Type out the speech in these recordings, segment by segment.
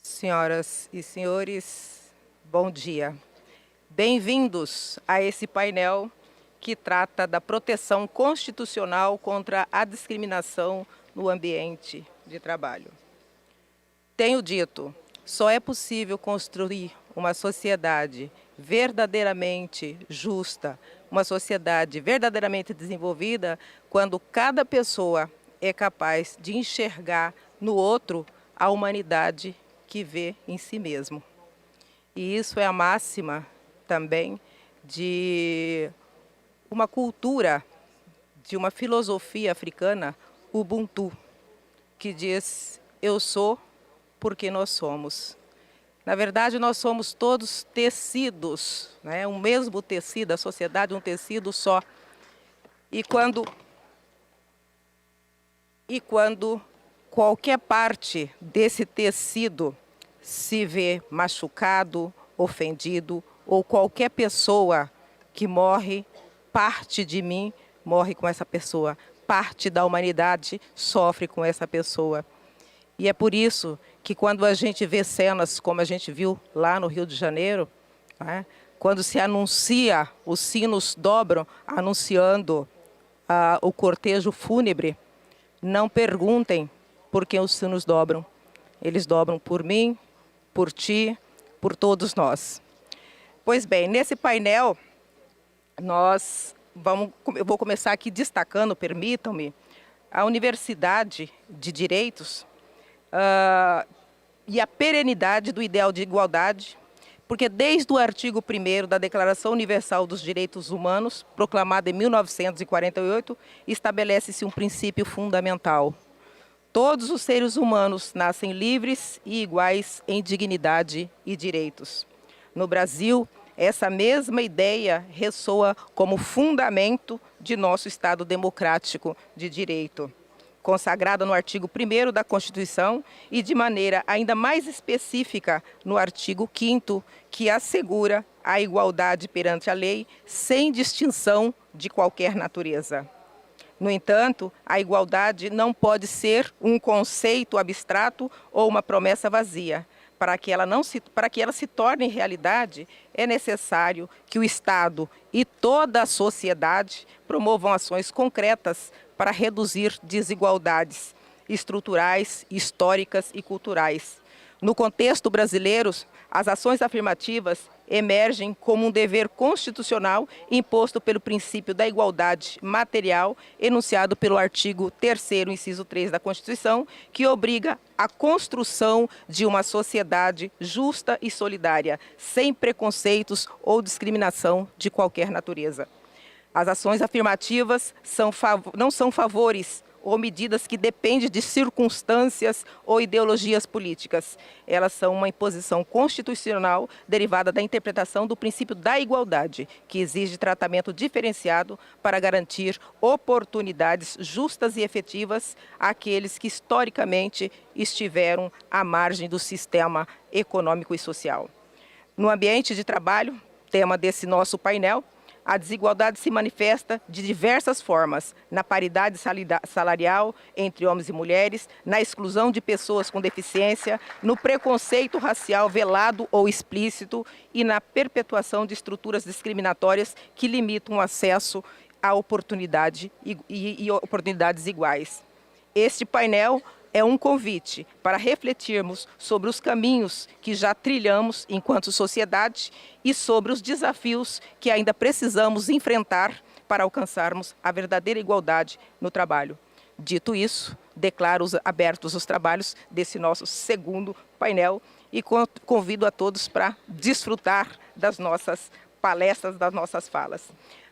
Senhoras e senhores, bom dia. Bem-vindos a esse painel que trata da proteção constitucional contra a discriminação no ambiente de trabalho. Tenho dito, só é possível construir uma sociedade verdadeiramente justa, uma sociedade verdadeiramente desenvolvida, quando cada pessoa é capaz de enxergar no outro a humanidade que vê em si mesmo. E isso é a máxima também de uma cultura, de uma filosofia africana, Ubuntu, que diz: eu sou porque nós somos. Na verdade, nós somos todos tecidos, né? Um mesmo tecido, a sociedade um tecido só. E quando qualquer parte desse tecido se vê machucado, ofendido, ou qualquer pessoa que morre, parte de mim morre com essa pessoa, parte da humanidade sofre com essa pessoa. E é por isso que quando a gente vê cenas como a gente viu lá no Rio de Janeiro, né, quando se anuncia, os sinos dobram anunciando o cortejo fúnebre, não perguntem por que os sinos dobram. Eles dobram por mim, por ti, por todos nós. Pois bem, nesse painel, eu vou começar aqui destacando, permitam-me, a Universidade de Direitos e a perenidade do ideal de igualdade, porque desde o artigo 1º da Declaração Universal dos Direitos Humanos, proclamada em 1948, estabelece-se um princípio fundamental. Todos os seres humanos nascem livres e iguais em dignidade e direitos. No Brasil, essa mesma ideia ressoa como fundamento de nosso Estado democrático de direito, consagrada no artigo 1º da Constituição e de maneira ainda mais específica no artigo 5º, que assegura a igualdade perante a lei sem distinção de qualquer natureza. No entanto, a igualdade não pode ser um conceito abstrato ou uma promessa vazia. Para que ela se torne realidade, é necessário que o Estado e toda a sociedade promovam ações concretas para reduzir desigualdades estruturais, históricas e culturais. No contexto brasileiro, as ações afirmativas emergem como um dever constitucional imposto pelo princípio da igualdade material, enunciado pelo artigo 3º, inciso 3 da Constituição, que obriga a construção de uma sociedade justa e solidária, sem preconceitos ou discriminação de qualquer natureza. As ações afirmativas não são favores ou medidas que dependem de circunstâncias ou ideologias políticas. Elas são uma imposição constitucional derivada da interpretação do princípio da igualdade, que exige tratamento diferenciado para garantir oportunidades justas e efetivas àqueles que historicamente estiveram à margem do sistema econômico e social. No ambiente de trabalho, tema desse nosso painel, a desigualdade se manifesta de diversas formas, na paridade salarial entre homens e mulheres, na exclusão de pessoas com deficiência, no preconceito racial velado ou explícito e na perpetuação de estruturas discriminatórias que limitam o acesso à oportunidade e oportunidades iguais. Este painel é um convite para refletirmos sobre os caminhos que já trilhamos enquanto sociedade e sobre os desafios que ainda precisamos enfrentar para alcançarmos a verdadeira igualdade no trabalho. Dito isso, declaro abertos os trabalhos desse nosso segundo painel e convido a todos para desfrutar das nossas palestras, das nossas falas.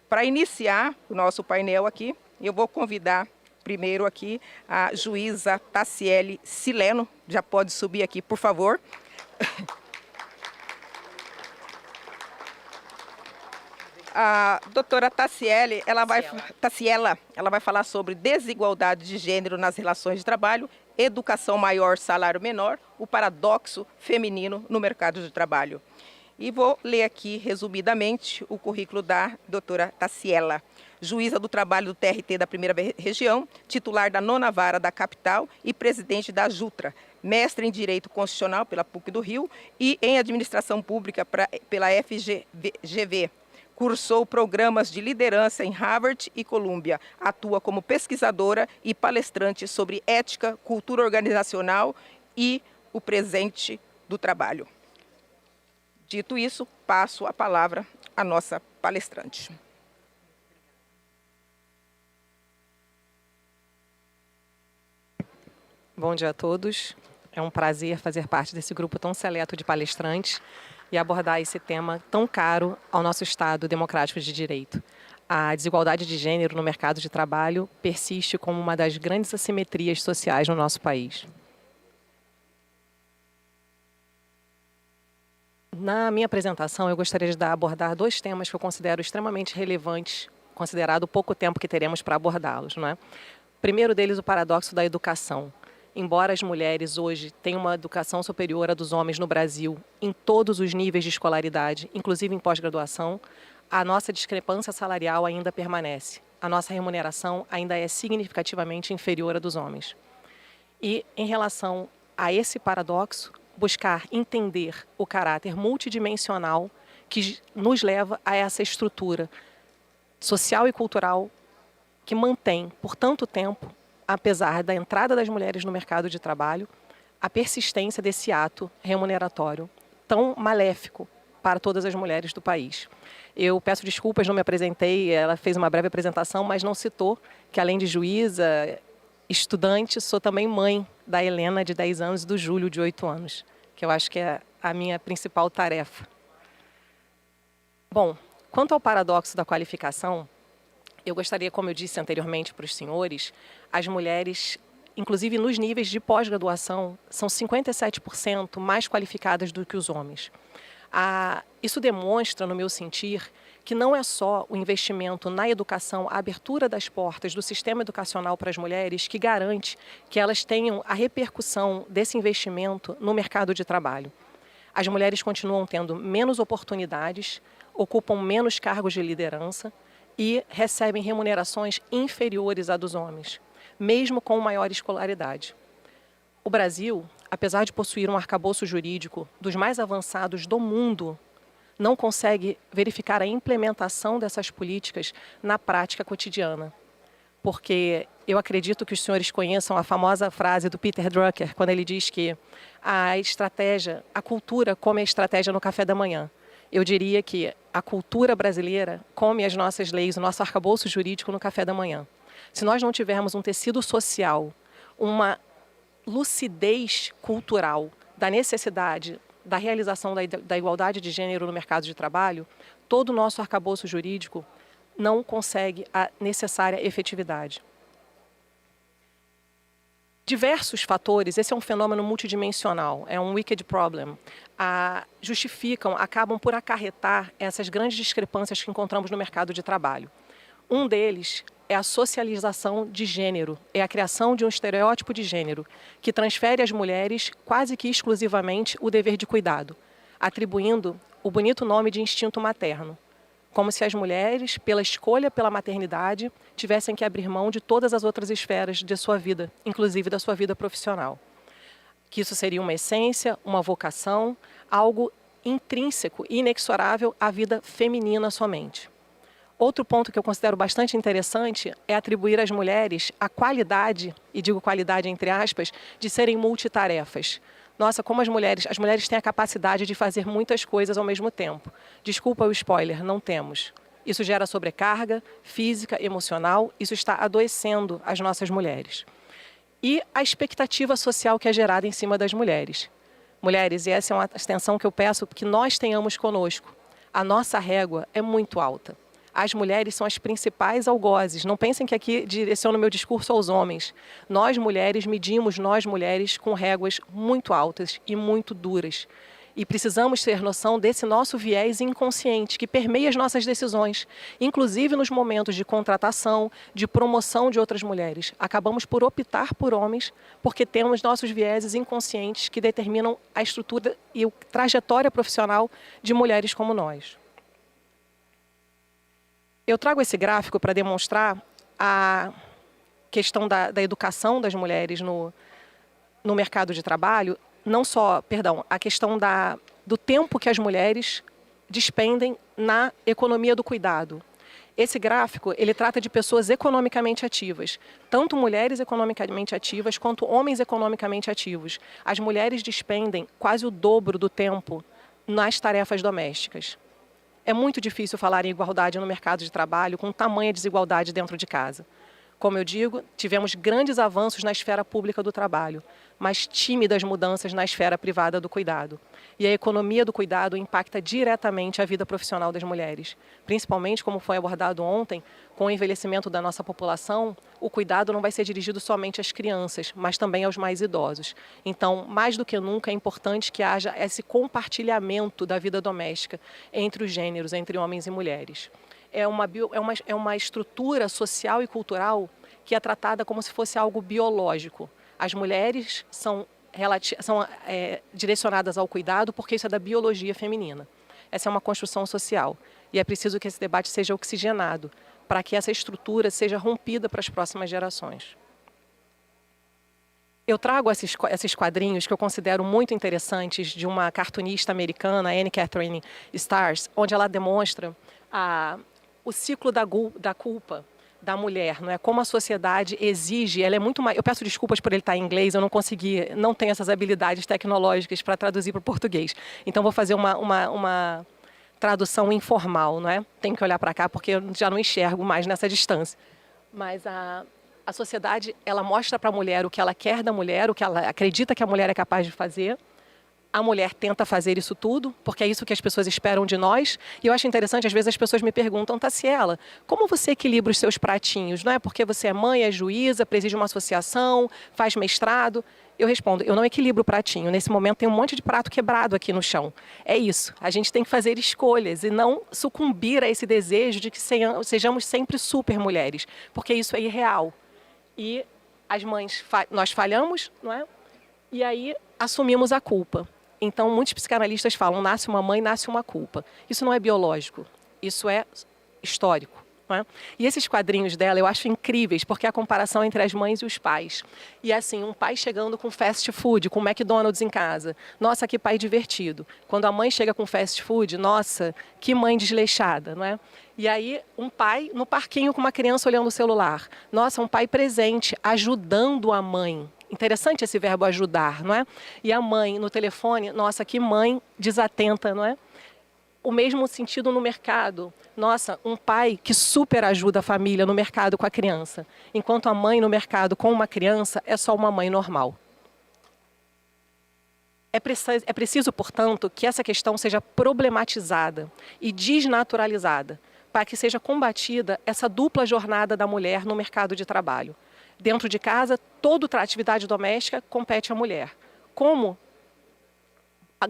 Para iniciar o nosso painel aqui, eu vou convidar primeiro aqui a juíza Taciele Sileno, já pode subir aqui, por favor. A doutora Taciele, ela vai falar sobre desigualdade de gênero nas relações de trabalho, educação maior, salário menor, o paradoxo feminino no mercado de trabalho. E vou ler aqui, resumidamente, o currículo da doutora Taciela. Juíza do trabalho do TRT da 1ª Região, titular da 9ª Vara da Capital e presidente da JUTRA, mestre em Direito Constitucional pela PUC do Rio e em Administração Pública pela FGV. Cursou programas de liderança em Harvard e Columbia. Atua como pesquisadora e palestrante sobre ética, cultura organizacional e o presente do trabalho. Dito isso, passo a palavra à nossa palestrante. Bom dia a todos. É um prazer fazer parte desse grupo tão seleto de palestrantes e abordar esse tema tão caro ao nosso Estado democrático de direito. A desigualdade de gênero no mercado de trabalho persiste como uma das grandes assimetrias sociais no nosso país. Na minha apresentação, eu gostaria de abordar dois temas que eu considero extremamente relevantes, considerado o pouco tempo que teremos para abordá-los, não é? O primeiro deles, o paradoxo da educação. Embora as mulheres hoje tenham uma educação superior à dos homens no Brasil, em todos os níveis de escolaridade, inclusive em pós-graduação, a nossa discrepância salarial ainda permanece. A nossa remuneração ainda é significativamente inferior à dos homens. E, em relação a esse paradoxo, buscar entender o caráter multidimensional que nos leva a essa estrutura social e cultural que mantém, por tanto tempo, apesar da entrada das mulheres no mercado de trabalho, a persistência desse ato remuneratório tão maléfico para todas as mulheres do país. Eu peço desculpas, não me apresentei, ela fez uma breve apresentação, mas não citou que, além de juíza, estudante, sou também mãe da Helena, de 10 anos, e do Júlio, de 8 anos, que eu acho que é a minha principal tarefa. Bom, quanto ao paradoxo da qualificação, eu gostaria, como eu disse anteriormente para os senhores, as mulheres, inclusive nos níveis de pós-graduação, são 57% mais qualificadas do que os homens. Isso demonstra, no meu sentir, que não é só o investimento na educação, a abertura das portas do sistema educacional para as mulheres que garante que elas tenham a repercussão desse investimento no mercado de trabalho. As mulheres continuam tendo menos oportunidades, ocupam menos cargos de liderança e recebem remunerações inferiores à dos homens, mesmo com maior escolaridade. O Brasil, apesar de possuir um arcabouço jurídico dos mais avançados do mundo, não consegue verificar a implementação dessas políticas na prática cotidiana. Porque eu acredito que os senhores conheçam a famosa frase do Peter Drucker, quando ele diz que a cultura come a estratégia no café da manhã. Eu diria que a cultura brasileira come as nossas leis, o nosso arcabouço jurídico no café da manhã. Se nós não tivermos um tecido social, uma lucidez cultural da necessidade da realização da igualdade de gênero no mercado de trabalho, todo o nosso arcabouço jurídico não consegue a necessária efetividade. Diversos fatores, esse é um fenômeno multidimensional, é um wicked problem, acabam por acarretar essas grandes discrepâncias que encontramos no mercado de trabalho. Um deles é a socialização de gênero, é a criação de um estereótipo de gênero, que transfere às mulheres quase que exclusivamente o dever de cuidado, atribuindo o bonito nome de instinto materno, como se as mulheres, pela escolha pela maternidade, tivessem que abrir mão de todas as outras esferas de sua vida, inclusive da sua vida profissional. Que isso seria uma essência, uma vocação, algo intrínseco e inexorável à vida feminina somente. Outro ponto que eu considero bastante interessante é atribuir às mulheres a qualidade, e digo qualidade entre aspas, de serem multitarefas. Nossa, como as mulheres têm a capacidade de fazer muitas coisas ao mesmo tempo. Desculpa o spoiler, não temos. Isso gera sobrecarga física, emocional, isso está adoecendo as nossas mulheres. E a expectativa social que é gerada em cima das mulheres. Mulheres, e essa é uma extensão que eu peço que nós tenhamos conosco. A nossa régua é muito alta. As mulheres são as principais algozes. Não pensem que aqui direciono meu discurso aos homens. Nós, mulheres, medimos nós, mulheres, com réguas muito altas e muito duras. E precisamos ter noção desse nosso viés inconsciente que permeia as nossas decisões, inclusive nos momentos de contratação, de promoção de outras mulheres. Acabamos por optar por homens porque temos nossos vieses inconscientes que determinam a estrutura e a trajetória profissional de mulheres como nós. Eu trago esse gráfico para demonstrar a questão da educação das mulheres no mercado de trabalho, não só, perdão, a questão do tempo que as mulheres despendem na economia do cuidado. Esse gráfico, ele trata de pessoas economicamente ativas, tanto mulheres economicamente ativas quanto homens economicamente ativos. As mulheres despendem quase o dobro do tempo nas tarefas domésticas. É muito difícil falar em igualdade no mercado de trabalho com tamanha desigualdade dentro de casa. Como eu digo, tivemos grandes avanços na esfera pública do trabalho, mas tímidas mudanças na esfera privada do cuidado. E a economia do cuidado impacta diretamente a vida profissional das mulheres. Principalmente, como foi abordado ontem, com o envelhecimento da nossa população, o cuidado não vai ser dirigido somente às crianças, mas também aos mais idosos. Então, mais do que nunca, é importante que haja esse compartilhamento da vida doméstica entre os gêneros, entre homens e mulheres. É uma estrutura social e cultural que é tratada como se fosse algo biológico. As mulheres são direcionadas ao cuidado porque isso é da biologia feminina. Essa é uma construção social e é preciso que esse debate seja oxigenado para que essa estrutura seja rompida para as próximas gerações. Eu trago esses quadrinhos que eu considero muito interessantes de uma cartunista americana, Anne Catherine Stars, onde ela demonstra o ciclo da culpa da mulher, não é? Como a sociedade exige, ela é muito mais... Eu peço desculpas por ele estar em inglês, eu não tenho essas habilidades tecnológicas para traduzir para o português. Então vou fazer uma tradução informal, não é? Tenho que olhar para cá porque eu já não enxergo mais nessa distância. Mas a sociedade, ela mostra para a mulher o que ela quer da mulher, o que ela acredita que a mulher é capaz de fazer. A mulher tenta fazer isso tudo, porque é isso que as pessoas esperam de nós. E eu acho interessante, às vezes as pessoas me perguntam, Taciela, como você equilibra os seus pratinhos? Não é porque você é mãe, é juíza, preside uma associação, faz mestrado. Eu respondo, eu não equilibro o pratinho. Nesse momento tem um monte de prato quebrado aqui no chão. É isso, a gente tem que fazer escolhas e não sucumbir a esse desejo de que sejamos sempre super mulheres, porque isso é irreal. E as mães, nós falhamos, não é? E aí assumimos a culpa. Então, muitos psicanalistas falam, nasce uma mãe, nasce uma culpa. Isso não é biológico, isso é histórico. Não é? E esses quadrinhos dela eu acho incríveis, porque é a comparação entre as mães e os pais. E assim, um pai chegando com fast food, com McDonald's em casa. Nossa, que pai divertido. Quando a mãe chega com fast food, nossa, que mãe desleixada, não é? E aí, um pai no parquinho com uma criança olhando o celular. Nossa, um pai presente, ajudando a mãe. Interessante esse verbo ajudar, não é? E a mãe no telefone, nossa, que mãe desatenta, não é? O mesmo sentido no mercado. Nossa, um pai que super ajuda a família no mercado com a criança. Enquanto a mãe no mercado com uma criança é só uma mãe normal. É preciso, portanto, que essa questão seja problematizada e desnaturalizada, para que seja combatida essa dupla jornada da mulher no mercado de trabalho. Dentro de casa, toda atividade doméstica compete à mulher. Como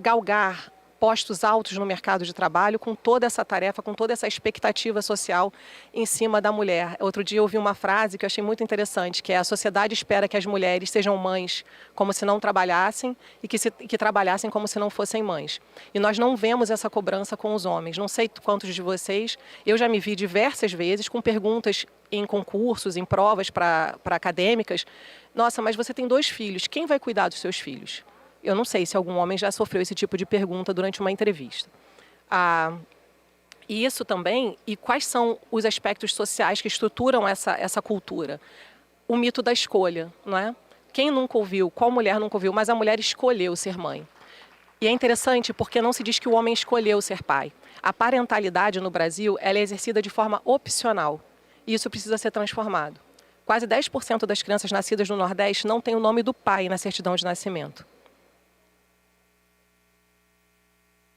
galgar postos altos no mercado de trabalho com toda essa tarefa, com toda essa expectativa social em cima da mulher. Outro dia eu ouvi uma frase que eu achei muito interessante, que é: a sociedade espera que as mulheres sejam mães como se não trabalhassem e que trabalhassem como se não fossem mães. E nós não vemos essa cobrança com os homens. Não sei quantos de vocês, eu já me vi diversas vezes com perguntas em concursos, em provas para acadêmicas. Nossa, mas você tem 2 filhos, quem vai cuidar dos seus filhos? Eu não sei se algum homem já sofreu esse tipo de pergunta durante uma entrevista. E isso também, e quais são os aspectos sociais que estruturam essa cultura? O mito da escolha, não é? Quem nunca ouviu, qual mulher nunca ouviu, mas a mulher escolheu ser mãe. E é interessante porque não se diz que o homem escolheu ser pai. A parentalidade no Brasil, ela é exercida de forma opcional. E isso precisa ser transformado. Quase 10% das crianças nascidas no Nordeste não têm o nome do pai na certidão de nascimento.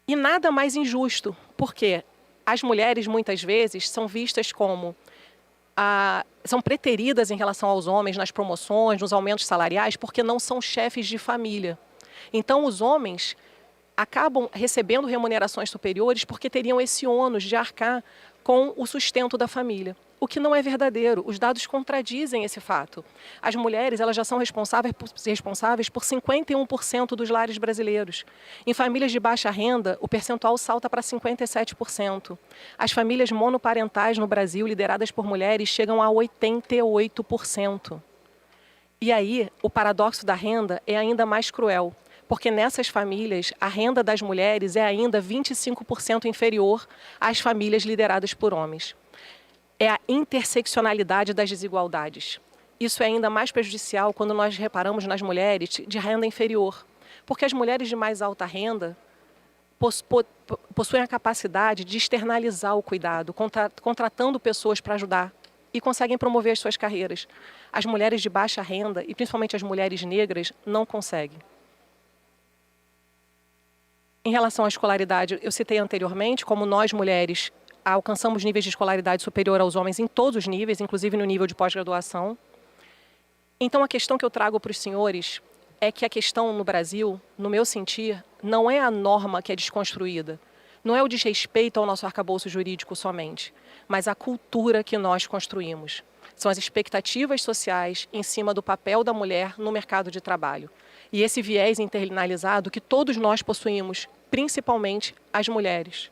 E nada mais injusto, porque as mulheres muitas vezes são vistas como... são preteridas em relação aos homens nas promoções, nos aumentos salariais, porque não são chefes de família. Então os homens acabam recebendo remunerações superiores porque teriam esse ônus de arcar com o sustento da família. O que não é verdadeiro, os dados contradizem esse fato. As mulheres, elas já são responsáveis por 51% dos lares brasileiros. Em famílias de baixa renda, o percentual salta para 57%. As famílias monoparentais no Brasil, lideradas por mulheres, chegam a 88%. E aí, o paradoxo da renda é ainda mais cruel, porque nessas famílias, a renda das mulheres é ainda 25% inferior às famílias lideradas por homens. É a interseccionalidade das desigualdades. Isso é ainda mais prejudicial quando nós reparamos nas mulheres de renda inferior, porque as mulheres de mais alta renda possuem a capacidade de externalizar o cuidado, contratando pessoas para ajudar e conseguem promover as suas carreiras. As mulheres de baixa renda, e principalmente as mulheres negras, não conseguem. Em relação à escolaridade, eu citei anteriormente como nós, mulheres, alcançamos níveis de escolaridade superior aos homens em todos os níveis, inclusive no nível de pós-graduação. Então, a questão que eu trago para os senhores é que a questão no Brasil, no meu sentir, não é a norma que é desconstruída, não é o desrespeito ao nosso arcabouço jurídico somente, mas a cultura que nós construímos. São as expectativas sociais em cima do papel da mulher no mercado de trabalho. E esse viés internalizado que todos nós possuímos, principalmente as mulheres.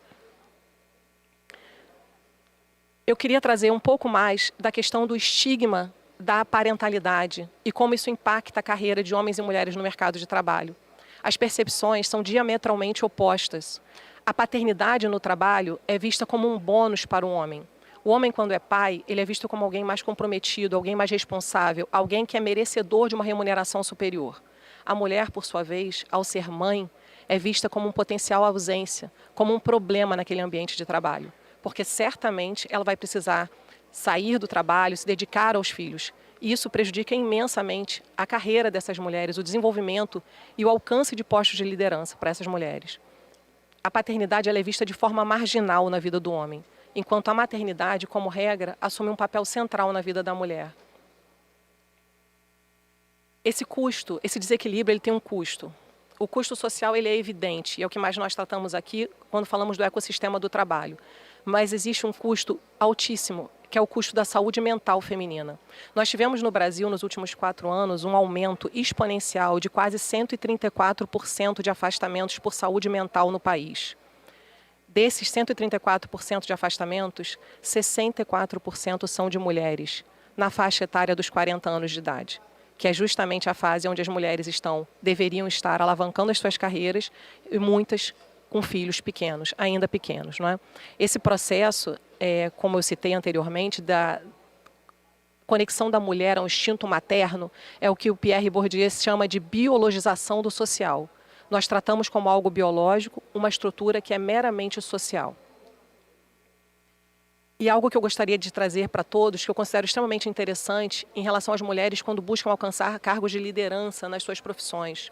Eu queria trazer um pouco mais da questão do estigma da parentalidade e como isso impacta a carreira de homens e mulheres no mercado de trabalho. As percepções são diametralmente opostas. A paternidade no trabalho é vista como um bônus para o homem. O homem, quando é pai, ele é visto como alguém mais comprometido, alguém mais responsável, alguém que é merecedor de uma remuneração superior. A mulher, por sua vez, ao ser mãe, é vista como um potencial ausência, como um problema naquele ambiente de trabalho. Porque certamente ela vai precisar sair do trabalho, se dedicar aos filhos. E isso prejudica imensamente a carreira dessas mulheres, o desenvolvimento e o alcance de postos de liderança para essas mulheres. A paternidade ela é vista de forma marginal na vida do homem, enquanto a maternidade, como regra, assume um papel central na vida da mulher. Esse custo, esse desequilíbrio, ele tem um custo. O custo social ele é evidente, e é o que mais nós tratamos aqui quando falamos do ecossistema do trabalho. Mas existe um custo altíssimo, que é o custo da saúde mental feminina. Nós tivemos no Brasil, nos últimos 4 anos, um aumento exponencial de quase 134% de afastamentos por saúde mental no país. Desses 134% de afastamentos, 64% são de mulheres, na faixa etária dos 40 anos de idade, que é justamente a fase onde as mulheres deveriam estar alavancando as suas carreiras e muitas com filhos pequenos, ainda pequenos, não é? Esse processo, como eu citei anteriormente, da conexão da mulher ao instinto materno, é o que o Pierre Bourdieu chama de biologização do social. Nós tratamos como algo biológico uma estrutura que é meramente social. E algo que eu gostaria de trazer para todos, que eu considero extremamente interessante em relação às mulheres quando buscam alcançar cargos de liderança nas suas profissões.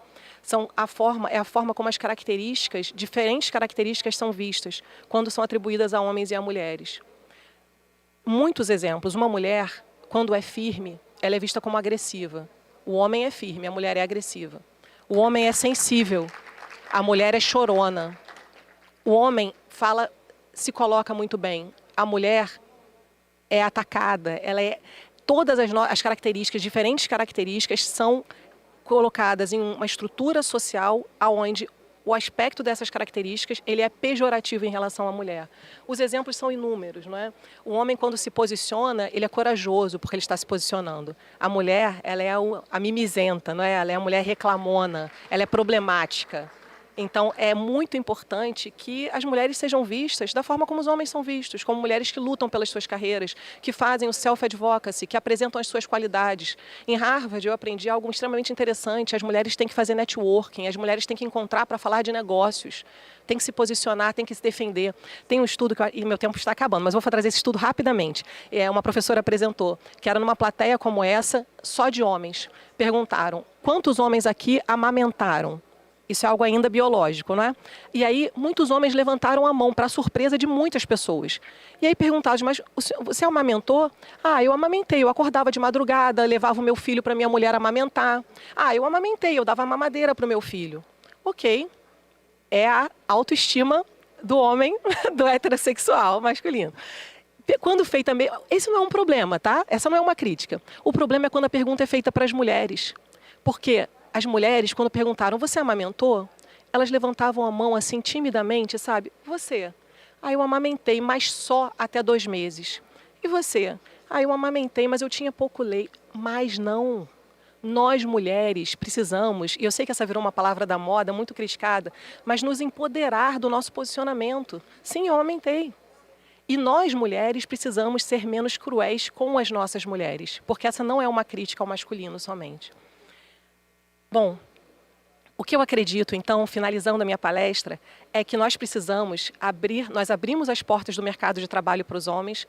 É a forma como as diferentes características são vistas quando são atribuídas a homens e a mulheres. Muitos exemplos. Uma mulher, quando é firme, ela é vista como agressiva. O homem é firme, a mulher é agressiva. O homem é sensível, a mulher é chorona. O homem se coloca muito bem. A mulher é atacada, todas as características, diferentes características, são colocadas em uma estrutura social onde o aspecto dessas características ele é pejorativo em relação à mulher. Os exemplos são inúmeros, não é? O homem, quando se posiciona, ele é corajoso porque ele está se posicionando. A mulher, ela é a mimizenta, não é? Ela é a mulher reclamona, ela é problemática. Então, é muito importante que as mulheres sejam vistas da forma como os homens são vistos, como mulheres que lutam pelas suas carreiras, que fazem o self-advocacy, que apresentam as suas qualidades. Em Harvard, eu aprendi algo extremamente interessante. As mulheres têm que fazer networking, as mulheres têm que encontrar para falar de negócios, têm que se posicionar, têm que se defender. Tem um estudo, e meu tempo está acabando, mas vou trazer esse estudo rapidamente. Uma professora apresentou, que era numa plateia como essa, só de homens. Perguntaram, quantos homens aqui amamentaram? Isso é algo ainda biológico, não é? E aí, muitos homens levantaram a mão, para a surpresa de muitas pessoas. E aí perguntaram, mas você amamentou? Ah, eu amamentei, eu acordava de madrugada, levava o meu filho para minha mulher amamentar. Ah, eu amamentei, eu dava mamadeira para o meu filho. Ok, é a autoestima do homem, do heterossexual masculino. Quando feita, esse não é um problema, tá? Essa não é uma crítica. O problema é quando a pergunta é feita para as mulheres. Porque as mulheres, quando perguntaram, você amamentou? Elas levantavam a mão assim, timidamente, sabe? Você. Ah, eu amamentei, mas só até 2 meses. E você? Ah, eu amamentei, mas eu tinha pouco leite. Mas não. Nós, mulheres, precisamos, e eu sei que essa virou uma palavra da moda, muito criticada, mas nos empoderar do nosso posicionamento. Sim, eu aumentei. E nós, mulheres, precisamos ser menos cruéis com as nossas mulheres, porque essa não é uma crítica ao masculino somente. Bom, o que eu acredito, então, finalizando a minha palestra, é que nós precisamos nós abrimos as portas do mercado de trabalho para os homens,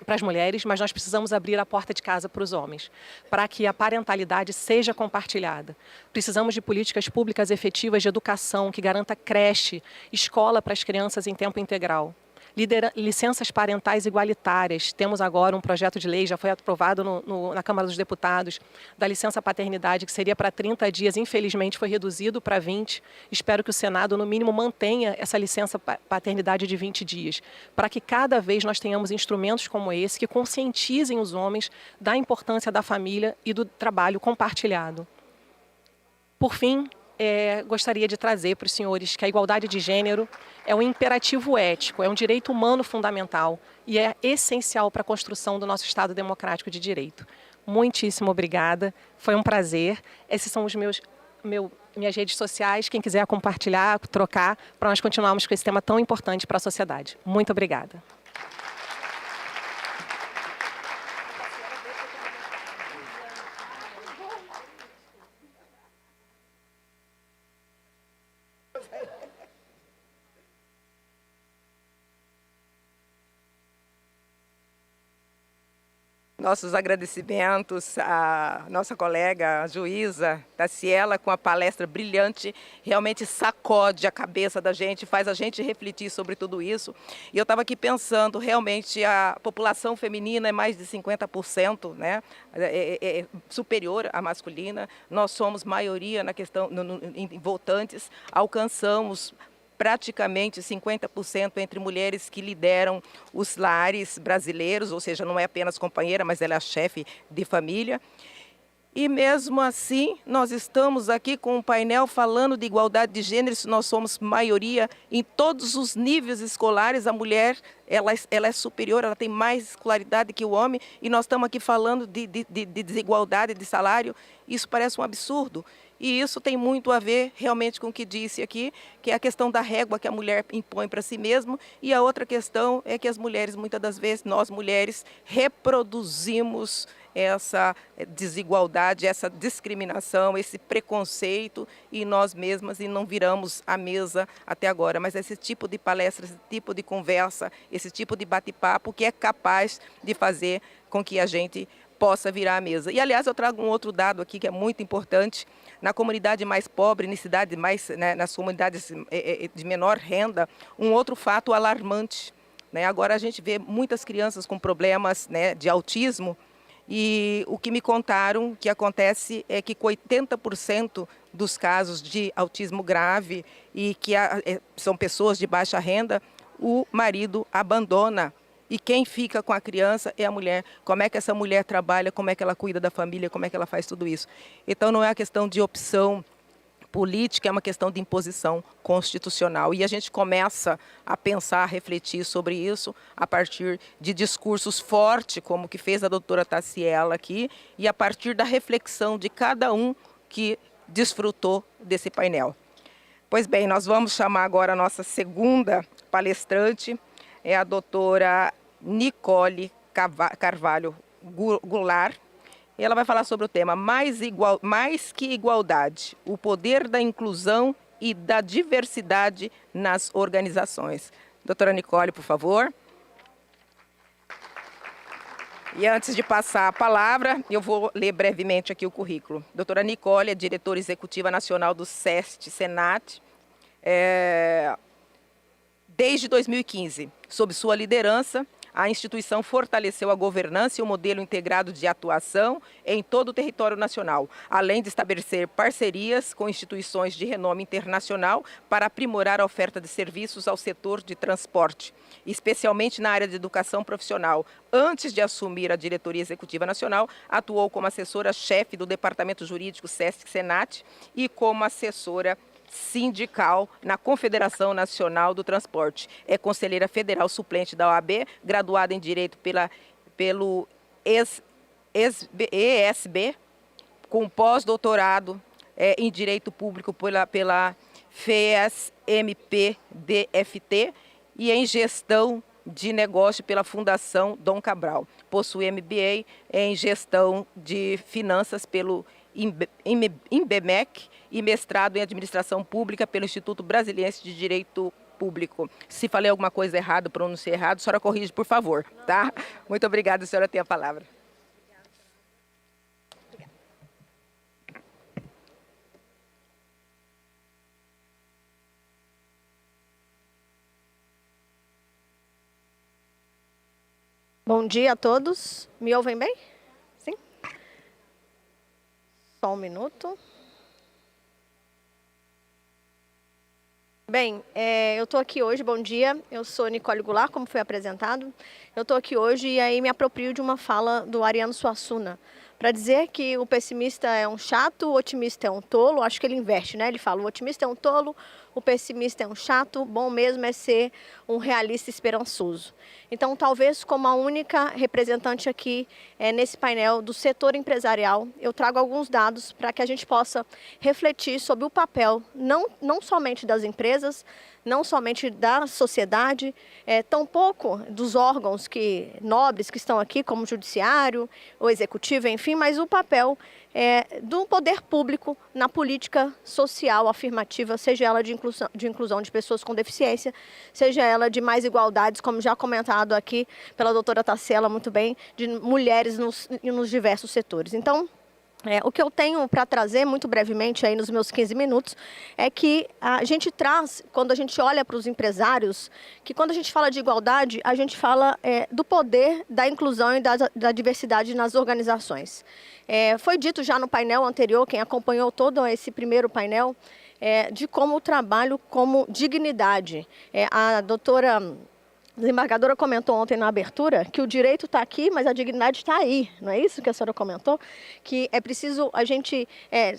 para as mulheres, mas nós precisamos abrir a porta de casa para os homens, para que a parentalidade seja compartilhada. Precisamos de políticas públicas efetivas de educação que garanta creche, escola para as crianças em tempo integral. Licenças parentais igualitárias. Temos agora um projeto de lei, já foi aprovado na Câmara dos Deputados, da licença paternidade, que seria para 30 dias, infelizmente foi reduzido para 20. Espero que o Senado, no mínimo, mantenha essa licença paternidade de 20 dias, para que cada vez nós tenhamos instrumentos como esse, que conscientizem os homens da importância da família e do trabalho compartilhado. Por fim, gostaria de trazer para os senhores que a igualdade de gênero é um imperativo ético, é um direito humano fundamental e é essencial para a construção do nosso Estado democrático de direito. Muitíssimo obrigada, foi um prazer. Esses são os minhas redes sociais, quem quiser compartilhar, trocar, para nós continuarmos com esse tema tão importante para a sociedade. Muito obrigada. Nossos agradecimentos à nossa colega, a juíza Taciela, com a palestra brilhante, realmente sacode a cabeça da gente, faz a gente refletir sobre tudo isso. E eu estava aqui pensando, realmente a população feminina é mais de 50%, né? É superior à masculina. Nós somos maioria na questão em votantes, alcançamos praticamente 50% entre mulheres que lideram os lares brasileiros, ou seja, não é apenas companheira, mas ela é a chefe de família. E mesmo assim, nós estamos aqui com um painel falando de igualdade de gênero, se nós somos maioria em todos os níveis escolares, a mulher ela é superior, ela tem mais escolaridade que o homem, e nós estamos aqui falando de desigualdade de salário. Isso parece um absurdo. E isso tem muito a ver realmente com o que disse aqui, que é a questão da régua que a mulher impõe para si mesma. E a outra questão é que as mulheres, muitas das vezes, nós mulheres, reproduzimos essa desigualdade, essa discriminação, esse preconceito em nós mesmas e não viramos a mesa até agora. Mas esse tipo de palestra, esse tipo de conversa, esse tipo de bate-papo que é capaz de fazer com que a gente possa virar a mesa. E, aliás, eu trago um outro dado aqui que é muito importante. Na comunidade mais pobre, nas comunidades de menor renda, um outro fato alarmante, né? Agora a gente vê muitas crianças com problemas, né, de autismo, e o que me contaram que acontece é que com 80% dos casos de autismo grave e que são pessoas de baixa renda, o marido abandona. E quem fica com a criança é a mulher. Como é que essa mulher trabalha, como é que ela cuida da família, como é que ela faz tudo isso. Então não é uma questão de opção política, é uma questão de imposição constitucional. E a gente começa a pensar, a refletir sobre isso a partir de discursos fortes, como o que fez a doutora Taciela aqui, e a partir da reflexão de cada um que desfrutou desse painel. Pois bem, nós vamos chamar agora a nossa segunda palestrante, é a doutora Nicole Carvalho Goulart. Ela vai falar sobre o tema mais que igualdade, o poder da inclusão e da diversidade nas organizações. Doutora Nicole, por favor. E antes de passar a palavra, eu vou ler brevemente aqui o currículo. Doutora Nicole é diretora executiva nacional do SEST-Senat, desde 2015. Sob sua liderança, a instituição fortaleceu a governança e o modelo integrado de atuação em todo o território nacional, além de estabelecer parcerias com instituições de renome internacional para aprimorar a oferta de serviços ao setor de transporte, especialmente na área de educação profissional. Antes de assumir a diretoria executiva nacional, atuou como assessora-chefe do Departamento Jurídico SESC-Senat e como assessora sindical na Confederação Nacional do Transporte. É conselheira federal suplente da OAB, graduada em Direito pelo ESB, com pós-doutorado em Direito Público pela FES-MP-DFT e em Gestão de Negócio pela Fundação Dom Cabral. Possui MBA em Gestão de Finanças pelo INBMEC e mestrado em Administração Pública pelo Instituto Brasiliense de Direito Público. Se falei alguma coisa errada, pronunciei errado, a senhora corrige, por favor, tá? Muito obrigada, a senhora tem a palavra. Bom dia a todos. Me ouvem bem? Sim? Só um minuto. Bem, eu estou aqui hoje, bom dia, eu sou Nicole Goulart, como foi apresentado. Eu estou aqui hoje e aí me aproprio de uma fala do Ariano Suassuna, para dizer que o pessimista é um chato, o otimista é um tolo. Acho que ele inverte, né? Ele fala, o otimista é um tolo, o pessimista é um chato, bom mesmo é ser um realista esperançoso. Então, talvez como a única representante aqui nesse painel do setor empresarial, eu trago alguns dados para que a gente possa refletir sobre o papel, não somente das empresas, não somente da sociedade, tampouco dos órgãos nobres que estão aqui, como o judiciário, o executivo, enfim, mas o papel do poder público na política social afirmativa, seja ela de inclusão de pessoas com deficiência, seja ela de mais igualdades, como já comentado aqui pela doutora Tarsila muito bem, de mulheres nos diversos setores. Então, o que eu tenho para trazer, muito brevemente, aí nos meus 15 minutos, é que a gente traz, quando a gente olha para os empresários, que quando a gente fala de igualdade, a gente fala do poder da inclusão e da diversidade nas organizações. Foi dito já no painel anterior, quem acompanhou todo esse primeiro painel, de como o trabalho como dignidade. A doutora desembargadora comentou ontem na abertura que o direito está aqui, mas a dignidade está aí. Não é isso que a senhora comentou? Que é preciso a gente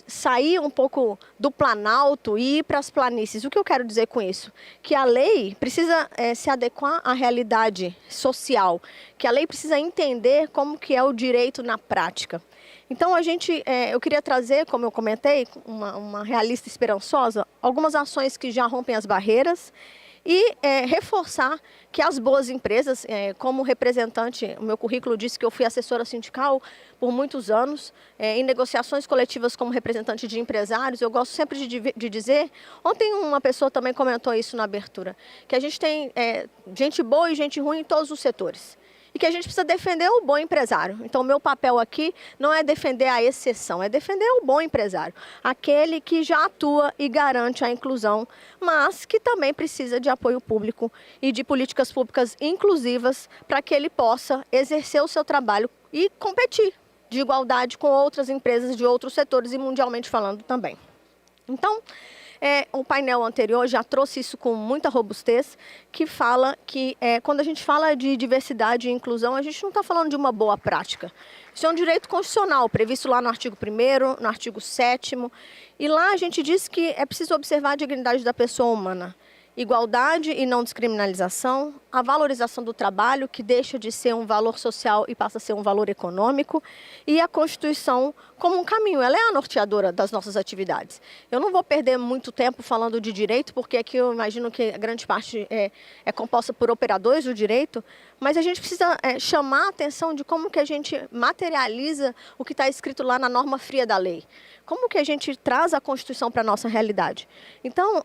sair um pouco do planalto e ir para as planícies. O que eu quero dizer com isso? Que a lei precisa se adequar à realidade social, que a lei precisa entender como que é o direito na prática. Então, eu queria trazer, como eu comentei, uma realista esperançosa, algumas ações que já rompem as barreiras e reforçar que as boas empresas, como representante, o meu currículo disse que eu fui assessora sindical por muitos anos, em negociações coletivas como representante de empresários, eu gosto sempre de dizer, ontem uma pessoa também comentou isso na abertura, que a gente tem gente boa e gente ruim em todos os setores. E que a gente precisa defender o bom empresário. Então, o meu papel aqui não é defender a exceção, é defender o bom empresário. Aquele que já atua e garante a inclusão, mas que também precisa de apoio público e de políticas públicas inclusivas para que ele possa exercer o seu trabalho e competir de igualdade com outras empresas de outros setores e mundialmente falando também. Então, o painel anterior já trouxe isso com muita robustez, que fala que quando a gente fala de diversidade e inclusão, a gente não está falando de uma boa prática. Isso é um direito constitucional, previsto lá no artigo 1º, no artigo 7º, e lá a gente diz que é preciso observar a dignidade da pessoa humana. Igualdade e não descriminalização, a valorização do trabalho, que deixa de ser um valor social e passa a ser um valor econômico, e a Constituição como um caminho, ela é a norteadora das nossas atividades. Eu não vou perder muito tempo falando de direito, porque aqui eu imagino que a grande parte é composta por operadores do direito, mas a gente precisa chamar a atenção de como que a gente materializa o que está escrito lá na norma fria da lei. Como que a gente traz a Constituição para a nossa realidade? Então,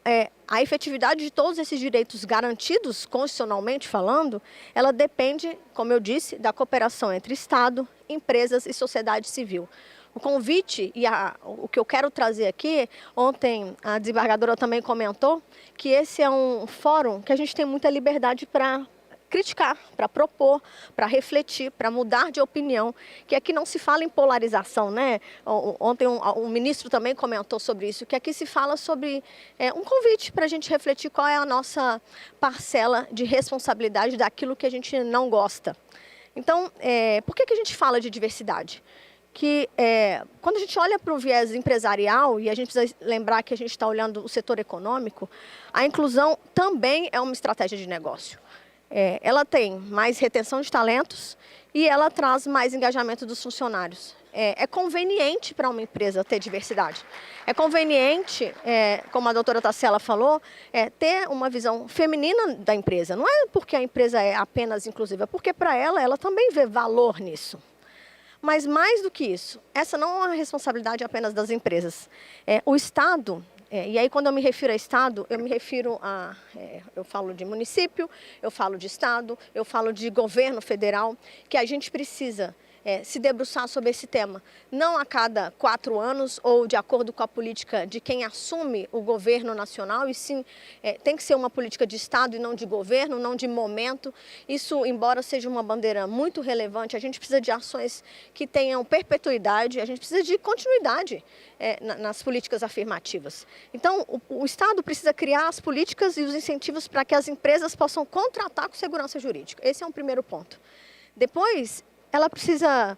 a efetividade de todos esses direitos garantidos constitucionalmente falando, ela depende, como eu disse, da cooperação entre Estado, empresas e sociedade civil. O convite e o que eu quero trazer aqui, ontem a desembargadora também comentou, que esse é um fórum que a gente tem muita liberdade para criticar, para propor, para refletir, para mudar de opinião, que aqui não se fala em polarização, né? Ontem um ministro também comentou sobre isso, que aqui se fala sobre um convite para a gente refletir qual é a nossa parcela de responsabilidade daquilo que a gente não gosta. Então, por que a gente fala de diversidade? Que quando a gente olha para o viés empresarial, e a gente precisa lembrar que a gente está olhando o setor econômico, a inclusão também é uma estratégia de negócio. Ela tem mais retenção de talentos e ela traz mais engajamento dos funcionários. é conveniente para uma empresa ter diversidade. É conveniente, como a doutora Tarsila falou, ter uma visão feminina da empresa. Não é porque a empresa é apenas inclusiva, é porque para ela também vê valor nisso. Mas mais do que isso, essa não é uma responsabilidade apenas das empresas. O Estado, e aí quando eu me refiro a Estado, eu me refiro a, eu falo de município, eu falo de Estado, eu falo de governo federal, que a gente precisa se debruçar sobre esse tema, não a cada 4 anos ou de acordo com a política de quem assume o governo nacional, e sim tem que ser uma política de Estado e não de governo, não de momento. Isso, embora seja uma bandeira muito relevante, a gente precisa de ações que tenham perpetuidade, a gente precisa de continuidade nas políticas afirmativas. Então, o Estado precisa criar as políticas e os incentivos para que as empresas possam contratar com segurança jurídica. Esse é um primeiro ponto. Depois, ela precisa,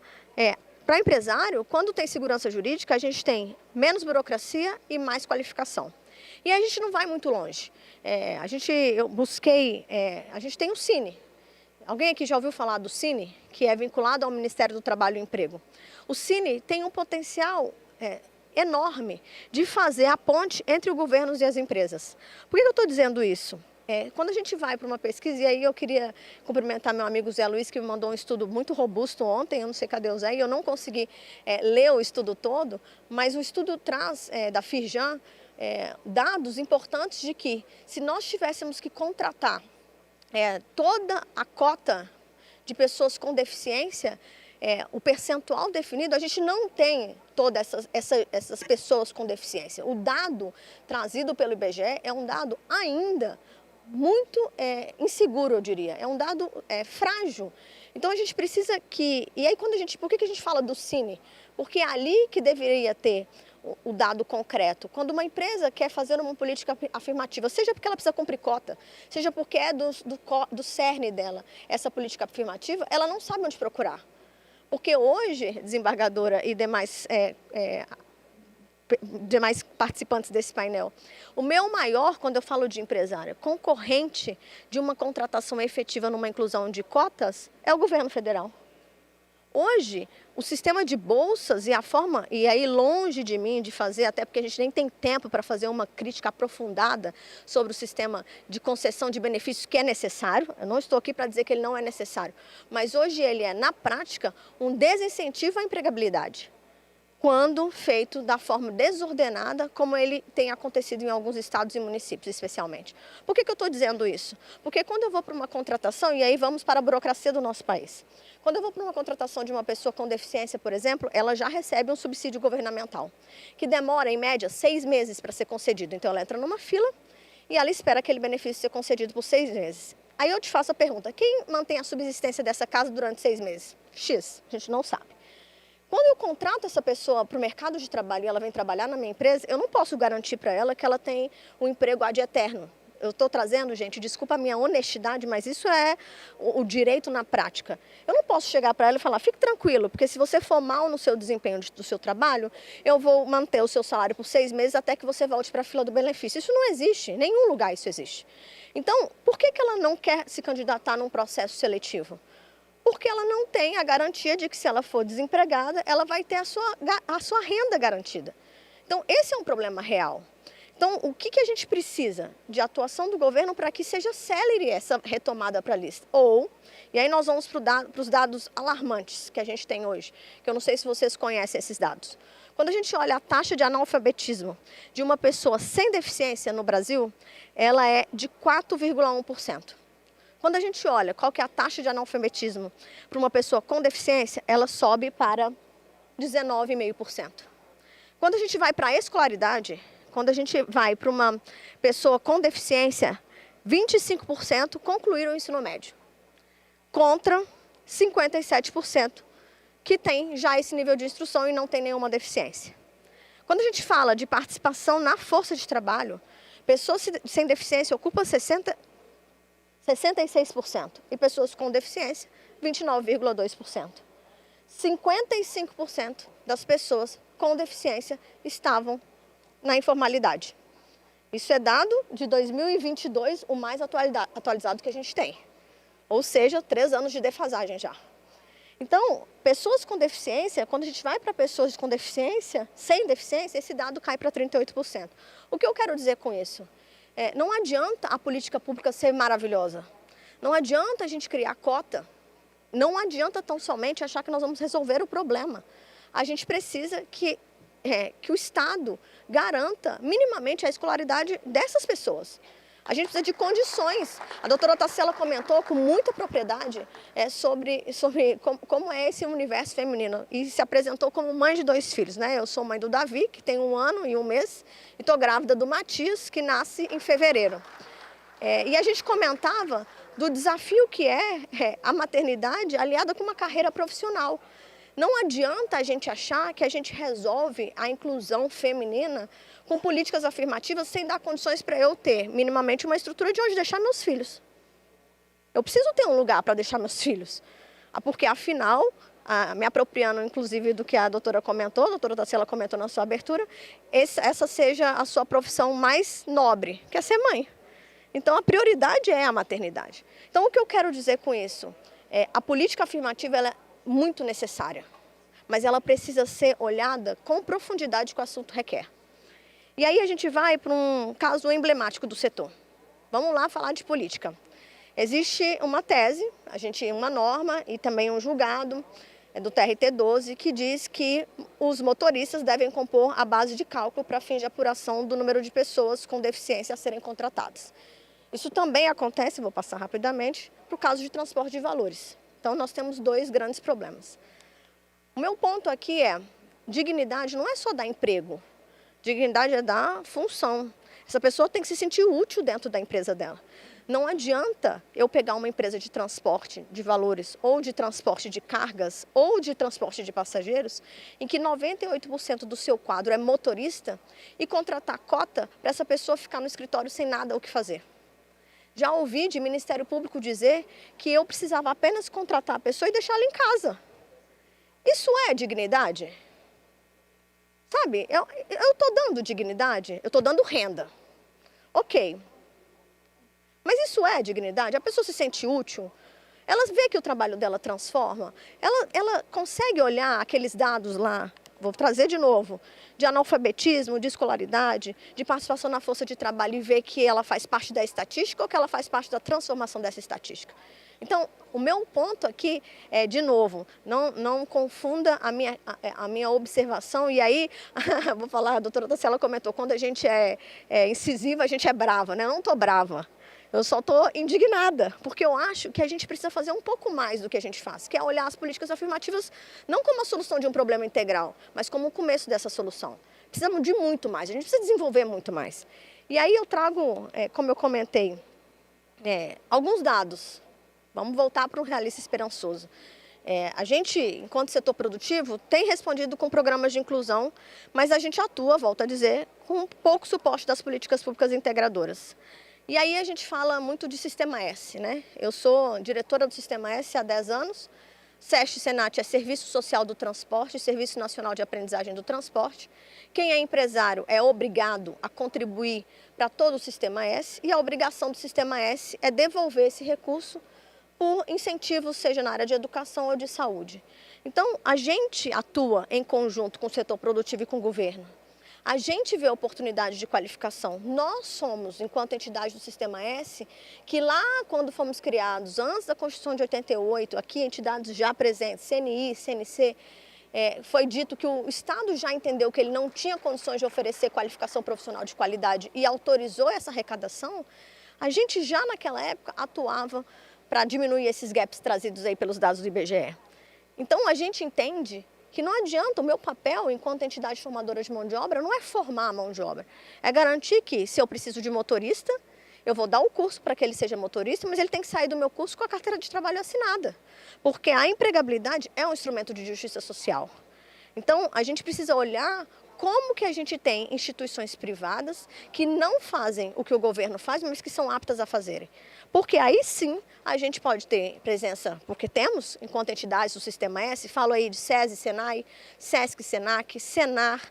para empresário, quando tem segurança jurídica, a gente tem menos burocracia e mais qualificação. E a gente não vai muito longe. Eu busquei, a gente tem o Cine. Alguém aqui já ouviu falar do Cine, que é vinculado ao Ministério do Trabalho e Emprego? O Cine tem um potencial enorme de fazer a ponte entre os governos e as empresas. Por que eu estou dizendo isso? Quando a gente vai para uma pesquisa, e aí eu queria cumprimentar meu amigo Zé Luiz, que me mandou um estudo muito robusto ontem, eu não sei cadê o Zé, e eu não consegui ler o estudo todo, mas o estudo traz, da Firjan, dados importantes de que, se nós tivéssemos que contratar toda a cota de pessoas com deficiência, o percentual definido, a gente não tem todas essas pessoas com deficiência. O dado trazido pelo IBGE é um dado ainda muito inseguro, eu diria. É um dado frágil. Então a gente precisa que... E aí por que a gente fala do Cine? Porque é ali que deveria ter o dado concreto. Quando uma empresa quer fazer uma política afirmativa, seja porque ela precisa cumprir cota, seja porque é do cerne dela essa política afirmativa, ela não sabe onde procurar. Porque hoje, desembargadora e demais participantes desse painel, o meu maior, quando eu falo de empresária, concorrente de uma contratação efetiva numa inclusão de cotas, é o governo federal. Hoje, o sistema de bolsas e a forma, e aí longe de mim de fazer, até porque a gente nem tem tempo para fazer uma crítica aprofundada sobre o sistema de concessão de benefícios que é necessário, eu não estou aqui para dizer que ele não é necessário, mas hoje ele é, na prática, um desincentivo à empregabilidade, quando feito da forma desordenada, como ele tem acontecido em alguns estados e municípios, especialmente. Por que eu estou dizendo isso? Porque quando eu vou para uma contratação, e aí vamos para a burocracia do nosso país, quando eu vou para uma contratação de uma pessoa com deficiência, por exemplo, ela já recebe um subsídio governamental, que demora, em média, 6 meses para ser concedido. Então, ela entra numa fila e ela espera aquele benefício ser concedido por 6 meses. Aí eu te faço a pergunta, quem mantém a subsistência dessa casa durante 6 meses? X, a gente não sabe. Quando eu contrato essa pessoa para o mercado de trabalho e ela vem trabalhar na minha empresa, eu não posso garantir para ela que ela tem um emprego ad eterno. Eu estou trazendo, gente, desculpa a minha honestidade, mas isso é o direito na prática. Eu não posso chegar para ela e falar, fique tranquilo, porque se você for mal no seu desempenho do seu trabalho, eu vou manter o seu salário por 6 meses até que você volte para a fila do benefício. Isso não existe, em nenhum lugar isso existe. Então, por que ela não quer se candidatar num processo seletivo? Porque ela não tem a garantia de que, se ela for desempregada, ela vai ter a sua renda garantida. Então, esse é um problema real. Então, o que a gente precisa de atuação do governo para que seja célere essa retomada para a lista? E aí nós vamos para os dados alarmantes que a gente tem hoje, que eu não sei se vocês conhecem esses dados. Quando a gente olha a taxa de analfabetismo de uma pessoa sem deficiência no Brasil, ela é de 4,1%. Quando a gente olha qual que é a taxa de analfabetismo para uma pessoa com deficiência, ela sobe para 19,5%. Quando a gente vai para a escolaridade, quando a gente vai para uma pessoa com deficiência, 25% concluíram o ensino médio, contra 57% que tem já esse nível de instrução e não tem nenhuma deficiência. Quando a gente fala de participação na força de trabalho, pessoas sem deficiência ocupam 66% e pessoas com deficiência, 29,2%. 55% das pessoas com deficiência estavam na informalidade. Isso é dado de 2022, o mais atualizado que a gente tem. Ou seja, 3 anos de defasagem já. Então, pessoas com deficiência, quando a gente vai para pessoas com deficiência, sem deficiência, esse dado cai para 38%. O que eu quero dizer com isso? Não adianta a política pública ser maravilhosa. Não adianta a gente criar cota. Não adianta tão somente achar que nós vamos resolver o problema. A gente precisa que o Estado garanta minimamente a escolaridade dessas pessoas. A gente precisa de condições. A doutora Tarsila comentou com muita propriedade sobre como é esse universo feminino e se apresentou como mãe de 2 filhos, né? Eu sou mãe do Davi, que tem 1 ano e 1 mês, e estou grávida do Matias, que nasce em fevereiro. E a gente comentava do desafio que é a maternidade aliada com uma carreira profissional. Não adianta a gente achar que a gente resolve a inclusão feminina com políticas afirmativas sem dar condições para eu ter minimamente uma estrutura de onde deixar meus filhos. Eu preciso ter um lugar para deixar meus filhos, porque afinal, me apropriando inclusive do que a doutora comentou, a doutora Tarsila comentou na sua abertura, essa seja a sua profissão mais nobre, que é ser mãe. Então a prioridade é a maternidade. Então o que eu quero dizer com isso? A política afirmativa ela é muito necessária, mas ela precisa ser olhada com profundidade que o assunto requer. E aí a gente vai para um caso emblemático do setor. Vamos lá falar de política. Existe uma tese, uma norma e também um julgado do TRT-12 que diz que os motoristas devem compor a base de cálculo para fins de apuração do número de pessoas com deficiência a serem contratadas. Isso também acontece, vou passar rapidamente, para o caso de transporte de valores. Então nós temos 2 grandes problemas. O meu ponto aqui dignidade não é só dar emprego. Dignidade é dar função. Essa pessoa tem que se sentir útil dentro da empresa dela. Não adianta eu pegar uma empresa de transporte de valores ou de transporte de cargas ou de transporte de passageiros em que 98% do seu quadro é motorista e contratar cota para essa pessoa ficar no escritório sem nada o que fazer. Já ouvi de Ministério Público dizer que eu precisava apenas contratar a pessoa e deixá-la em casa. Isso é dignidade? Sabe, eu estou dando dignidade, eu estou dando renda. Ok. Mas isso é dignidade? A pessoa se sente útil? Ela vê que o trabalho dela transforma? Ela consegue olhar aqueles dados lá, vou trazer de novo, de analfabetismo, de escolaridade, de participação na força de trabalho e ver que ela faz parte da estatística ou que ela faz parte da transformação dessa estatística? Então, o meu ponto aqui é, de novo, não confunda a minha observação, e aí, vou falar, a doutora Tarsila comentou, quando a gente é incisiva, a gente é brava, né? Eu não estou brava, eu só estou indignada, porque eu acho que a gente precisa fazer um pouco mais do que a gente faz, que é olhar as políticas afirmativas não como a solução de um problema integral, mas como o começo dessa solução. Precisamos de muito mais, a gente precisa desenvolver muito mais. E aí eu trago, como eu comentei, alguns dados. Vamos voltar para o realista esperançoso. A gente, enquanto setor produtivo, tem respondido com programas de inclusão, mas a gente atua, volto a dizer, com pouco suporte das políticas públicas integradoras. E aí a gente fala muito de Sistema S, né? Eu sou diretora do Sistema S há 10 anos. SEST Senat é Serviço Social do Transporte, Serviço Nacional de Aprendizagem do Transporte. Quem é empresário é obrigado a contribuir para todo o Sistema S e a obrigação do Sistema S é devolver esse recurso por incentivos, seja na área de educação ou de saúde. Então, a gente atua em conjunto com o setor produtivo e com o governo. A gente vê a oportunidade de qualificação. Nós somos, enquanto entidade do Sistema S, que lá quando fomos criados, antes da Constituição de 88, aqui entidades já presentes, CNI, CNC, foi dito que o Estado já entendeu que ele não tinha condições de oferecer qualificação profissional de qualidade e autorizou essa arrecadação. A gente já naquela época atuava para diminuir esses gaps trazidos aí pelos dados do IBGE. Então, a gente entende que não adianta, o meu papel enquanto entidade formadora de mão de obra não é formar a mão de obra, é garantir que se eu preciso de motorista, eu vou dar um curso para que ele seja motorista, mas ele tem que sair do meu curso com a carteira de trabalho assinada, porque a empregabilidade é um instrumento de justiça social. Então, a gente precisa olhar como que a gente tem instituições privadas que não fazem o que o governo faz, mas que são aptas a fazerem. Porque aí sim a gente pode ter presença, porque temos, enquanto entidades do Sistema S, falo aí de SESI, SENAI, SESC, SENAC, SENAR,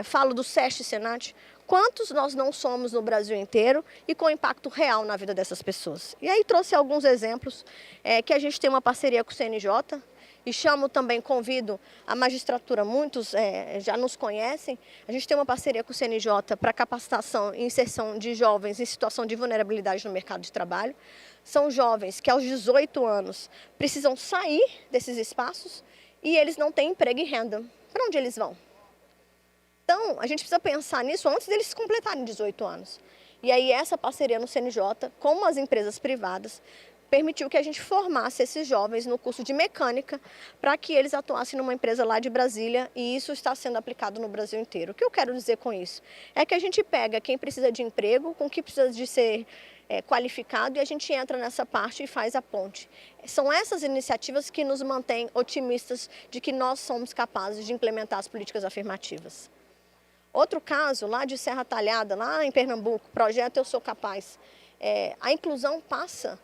falo do SEST, SENAT, quantos nós não somos no Brasil inteiro e com impacto real na vida dessas pessoas. E aí trouxe alguns exemplos, que a gente tem uma parceria com o CNJ, e chamo também, convido a magistratura, muitos já nos conhecem, a gente tem uma parceria com o CNJ para capacitação e inserção de jovens em situação de vulnerabilidade no mercado de trabalho. São jovens que aos 18 anos precisam sair desses espaços e eles não têm emprego e renda. Para onde eles vão? Então, a gente precisa pensar nisso antes deles completarem 18 anos. E aí essa parceria no CNJ, com as empresas privadas, permitiu que a gente formasse esses jovens no curso de mecânica para que eles atuassem numa empresa lá de Brasília, e isso está sendo aplicado no Brasil inteiro. O que eu quero dizer com isso? É que a gente pega quem precisa de emprego, com quem precisa de ser qualificado, e a gente entra nessa parte e faz a ponte. São essas iniciativas que nos mantêm otimistas de que nós somos capazes de implementar as políticas afirmativas. Outro caso, lá de Serra Talhada, lá em Pernambuco, projeto Eu Sou Capaz. A inclusão passa,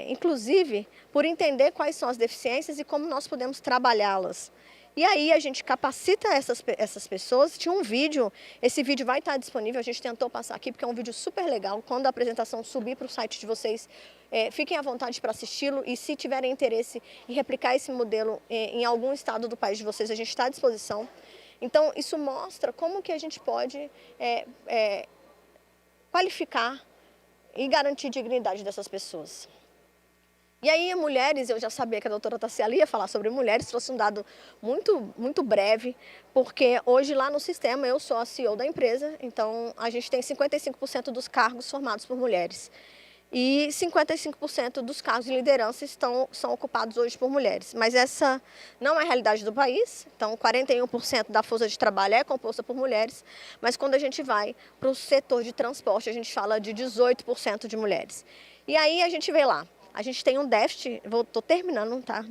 inclusive, por entender quais são as deficiências e como nós podemos trabalhá-las. E aí a gente capacita essas pessoas. Tinha um vídeo, esse vídeo vai estar disponível, a gente tentou passar aqui porque é um vídeo super legal. Quando a apresentação subir para o site de vocês, fiquem à vontade para assisti-lo, e se tiverem interesse em replicar esse modelo em algum estado do país de vocês, a gente está à disposição. Então, isso mostra como que a gente pode qualificar e garantir dignidade dessas pessoas. E aí, mulheres, eu já sabia que a doutora Tassiela ia falar sobre mulheres, trouxe um dado muito breve, porque hoje lá no sistema eu sou a CEO da empresa, então a gente tem 55% dos cargos formados por mulheres. E 55% dos cargos de liderança são ocupados hoje por mulheres. Mas essa não é a realidade do país, então 41% da força de trabalho é composta por mulheres, mas quando a gente vai para o setor de transporte, a gente fala de 18% de mulheres. E aí a gente vê lá, a gente tem um déficit, estou terminando, tá?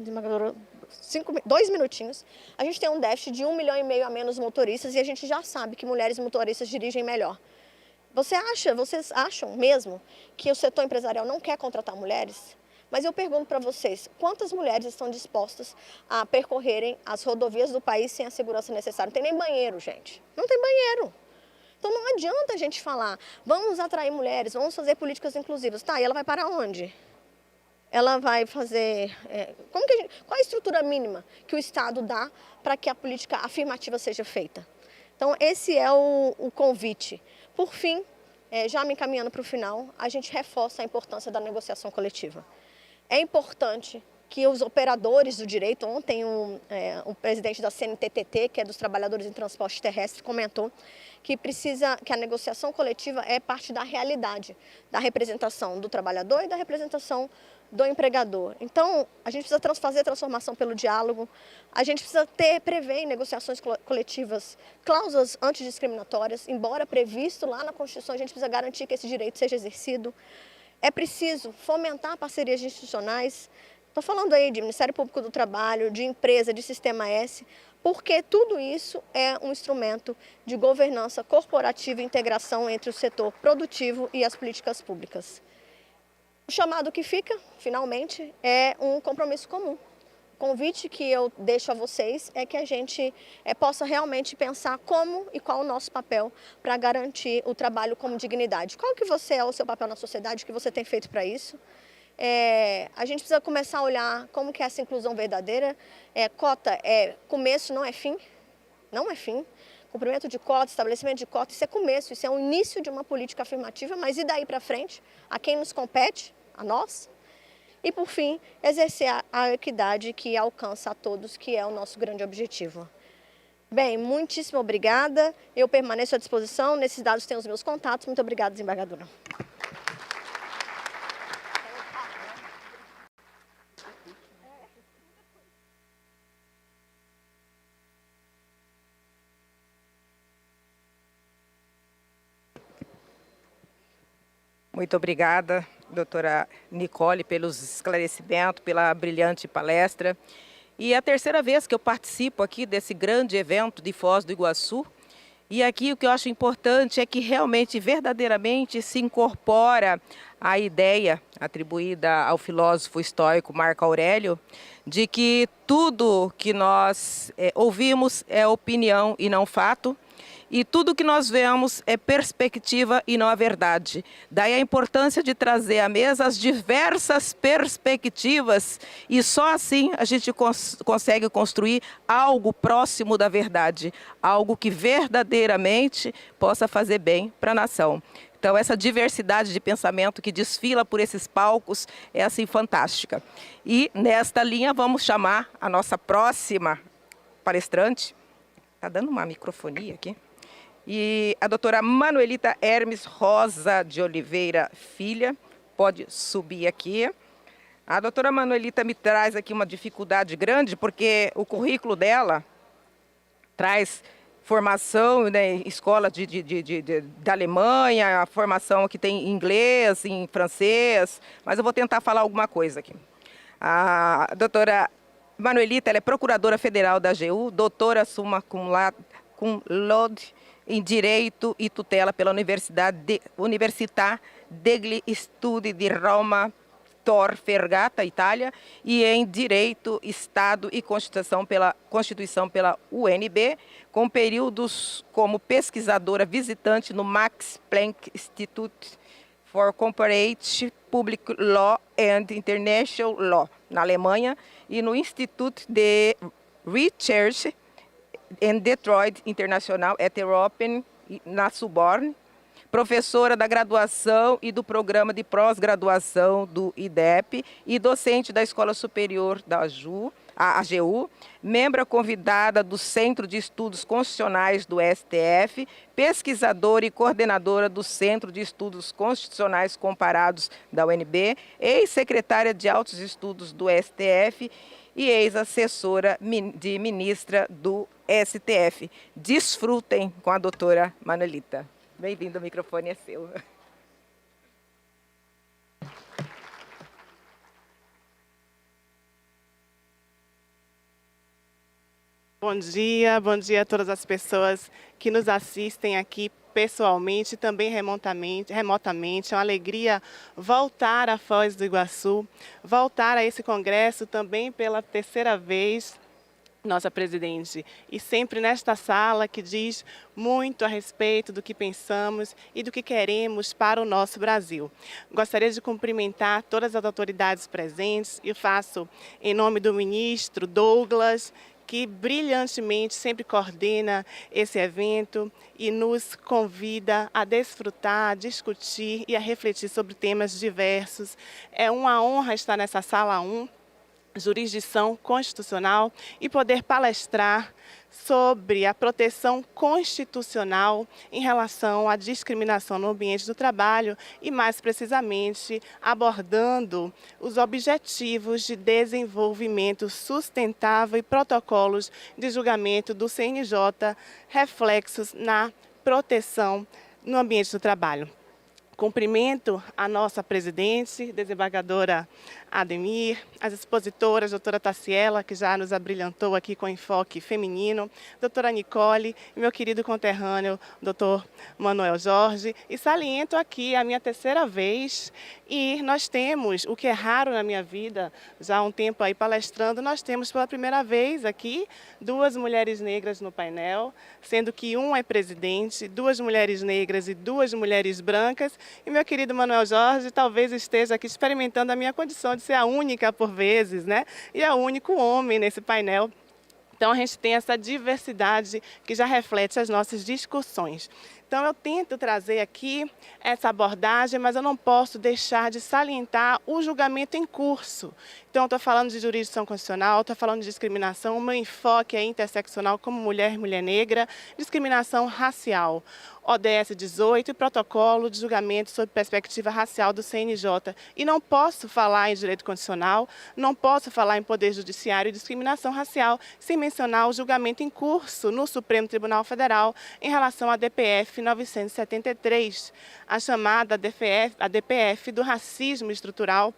2 minutinhos, a gente tem um déficit de 1,5 milhão a menos motoristas, e a gente já sabe que mulheres motoristas dirigem melhor. Vocês acham mesmo que o setor empresarial não quer contratar mulheres? Mas eu pergunto para vocês, quantas mulheres estão dispostas a percorrerem as rodovias do país sem a segurança necessária? Não tem nem banheiro, gente. Não tem banheiro. Então não adianta a gente falar, vamos atrair mulheres, vamos fazer políticas inclusivas. Tá, e ela vai para onde? Ela vai fazer... qual a estrutura mínima que o Estado dá para que a política afirmativa seja feita? Então esse é o convite. Por fim, já me encaminhando para o final, a gente reforça a importância da negociação coletiva. É importante que os operadores do direito, ontem o presidente da CNTTT, que é dos trabalhadores em transporte terrestre, comentou que a negociação coletiva é parte da realidade, da representação do trabalhador e da representação do empregador. Então, a gente precisa fazer a transformação pelo diálogo, a gente precisa prever em negociações coletivas cláusulas antidiscriminatórias, embora previsto lá na Constituição, a gente precisa garantir que esse direito seja exercido. É preciso fomentar parcerias institucionais, estou falando aí de Ministério Público do Trabalho, de empresa, de Sistema S, porque tudo isso é um instrumento de governança corporativa e integração entre o setor produtivo e as políticas públicas. O chamado que fica, finalmente, é um compromisso comum. O convite que eu deixo a vocês é que a gente possa realmente pensar como e qual o nosso papel para garantir o trabalho como dignidade. Qual que é o seu papel na sociedade, o que você tem feito para isso? A gente precisa começar a olhar como que é essa inclusão verdadeira. Cota começo, não é fim. Não é fim. Cumprimento de cota, estabelecimento de cota, isso é começo, isso é o início de uma política afirmativa, mas e daí para frente? A quem nos compete? A nós? E, por fim, exercer a equidade que alcança a todos, que é o nosso grande objetivo. Bem, muitíssimo obrigada. Eu permaneço à disposição. Nesses dados tem os meus contatos. Muito obrigada, desembargadora. Muito obrigada, doutora Nicole, pelos esclarecimentos, pela brilhante palestra. E é a terceira vez que eu participo aqui desse grande evento de Foz do Iguaçu. E aqui o que eu acho importante é que realmente, verdadeiramente, se incorpora a ideia atribuída ao filósofo estoico Marco Aurélio, de que tudo que nós ouvimos é opinião e não fato. E tudo que nós vemos é perspectiva e não a verdade. Daí a importância de trazer à mesa as diversas perspectivas e só assim a gente consegue construir algo próximo da verdade, algo que verdadeiramente possa fazer bem para a nação. Então essa diversidade de pensamento que desfila por esses palcos é assim fantástica. E nesta linha vamos chamar a nossa próxima palestrante. Está dando uma microfonia aqui. E a doutora Manuelita Hermes Rosa de Oliveira Filha, pode subir aqui. A doutora Manuelita me traz aqui uma dificuldade grande, porque o currículo dela traz formação, né, escola da Alemanha, a formação que tem em inglês, em francês, mas eu vou tentar falar alguma coisa aqui. A doutora Manuelita, ela é procuradora federal da AGU, doutora summa cum laude em Direito e Tutela pela Università degli Studi di Roma, Tor Vergata, Itália, e em Direito, Estado e Constituição pela UNB, com períodos como pesquisadora visitante no Max Planck Institute for Comparative Public Law and International Law, na Alemanha, e no Institute de Research em Detroit International at European, na Sorbonne, professora da graduação e do programa de pós-graduação do IDEP e docente da Escola Superior da AGU, membro convidada do Centro de Estudos Constitucionais do STF, pesquisadora e coordenadora do Centro de Estudos Constitucionais Comparados da UNB, ex-secretária de Altos Estudos do STF e ex-assessora de ministra do STF. Desfrutem com a doutora Manuelita. Bem-vindo, o microfone é seu. Bom dia a todas as pessoas que nos assistem aqui pessoalmente e também remotamente. É uma alegria voltar à Foz do Iguaçu, voltar a esse congresso também pela terceira vez, nossa presidente, e sempre nesta sala que diz muito a respeito do que pensamos e do que queremos para o nosso Brasil. Gostaria de cumprimentar todas as autoridades presentes e faço em nome do ministro Douglas, que brilhantemente sempre coordena esse evento e nos convida a desfrutar, a discutir e a refletir sobre temas diversos. É uma honra estar nessa sala 1, jurisdição constitucional, e poder palestrar sobre a proteção constitucional em relação à discriminação no ambiente do trabalho e, mais precisamente, abordando os objetivos de desenvolvimento sustentável e protocolos de julgamento do CNJ, reflexos na proteção no ambiente do trabalho. Cumprimento a nossa presidente, desembargadora Ademir, as expositoras, doutora Tassiela, que já nos abrilhantou aqui com enfoque feminino, doutora Nicole e meu querido conterrâneo, doutor Manuel Jorge. E saliento aqui a minha terceira vez, e nós temos, o que é raro na minha vida, já há um tempo aí palestrando, nós temos pela primeira vez aqui 2 mulheres negras no painel, sendo que um é presidente, 2 mulheres negras e 2 mulheres brancas, e meu querido Manuel Jorge talvez esteja aqui experimentando a minha condição de ser a única por vezes, né? E é o único homem nesse painel. Então a gente tem essa diversidade que já reflete as nossas discussões. Então eu tento trazer aqui essa abordagem, mas eu não posso deixar de salientar o julgamento em curso. Então eu estou falando de jurisdição constitucional, estou falando de discriminação, o meu enfoque é interseccional como mulher e mulher negra, discriminação racial. ODS 18 e protocolo de julgamento sob perspectiva racial do CNJ. E não posso falar em direito constitucional, não posso falar em poder judiciário e discriminação racial sem mencionar o julgamento em curso no Supremo Tribunal Federal em relação à DPF 973, a chamada DPF do racismo estrutural,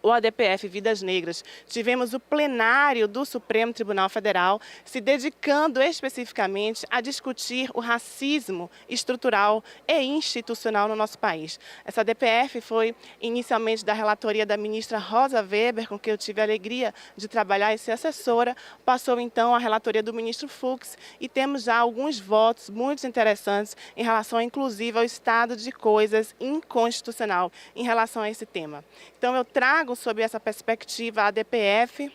o ADPF Vidas Negras, tivemos o plenário do Supremo Tribunal Federal se dedicando especificamente a discutir o racismo estrutural e institucional no nosso país. Essa ADPF foi inicialmente da relatoria da ministra Rosa Weber, com quem eu tive a alegria de trabalhar e ser assessora, passou então à relatoria do ministro Fux e temos já alguns votos muito interessantes em relação, inclusive, ao estado de coisas inconstitucional em relação a esse tema. Então, eu trago sob essa perspectiva a ADPF,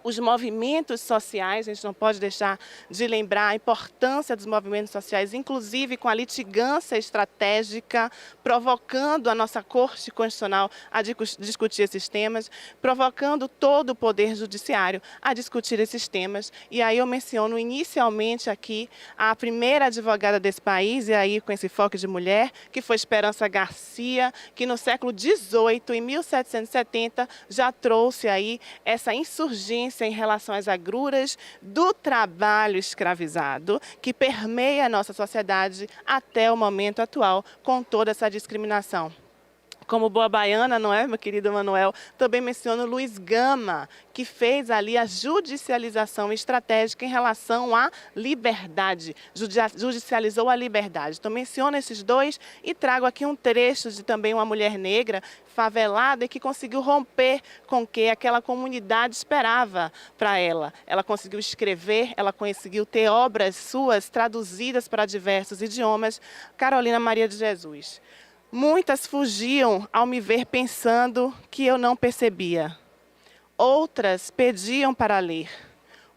os movimentos sociais, a gente não pode deixar de lembrar a importância dos movimentos sociais, inclusive com a litigância estratégica, provocando a nossa Corte Constitucional a discutir esses temas, provocando todo o Poder Judiciário a discutir esses temas. E aí eu menciono inicialmente aqui a primeira advogada desse país, e aí com esse foco de mulher, que foi Esperança Garcia, que no século XVIII, em 1770, já trouxe aí essa insurgência em relação às agruras do trabalho escravizado, que permeia a nossa sociedade até o momento atual, com toda essa discriminação. Como boa baiana, não é, meu querido Manuel? Também menciono Luiz Gama, que fez ali a judicialização estratégica em relação à liberdade, judicializou a liberdade. Então menciono esses dois e trago aqui um trecho de também uma mulher negra, favelada, e que conseguiu romper com o que aquela comunidade esperava para ela. Ela conseguiu escrever, ela conseguiu ter obras suas traduzidas para diversos idiomas. Carolina Maria de Jesus. Muitas fugiam ao me ver pensando que eu não percebia. Outras pediam para ler